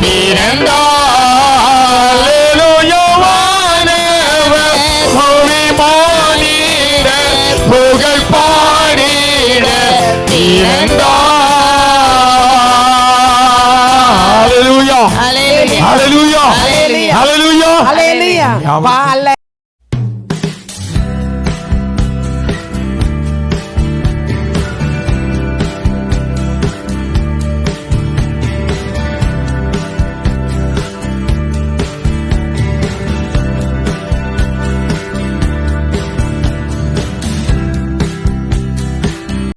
பிறந்தார். அல்லேலூயா. வானவர் பூமி மானிடர் புகழ் பாடிட பிறந்தார். Hallelujah. Hallelujah. Hallelujah. Hallelujah. Hallelujah. Hallelujah.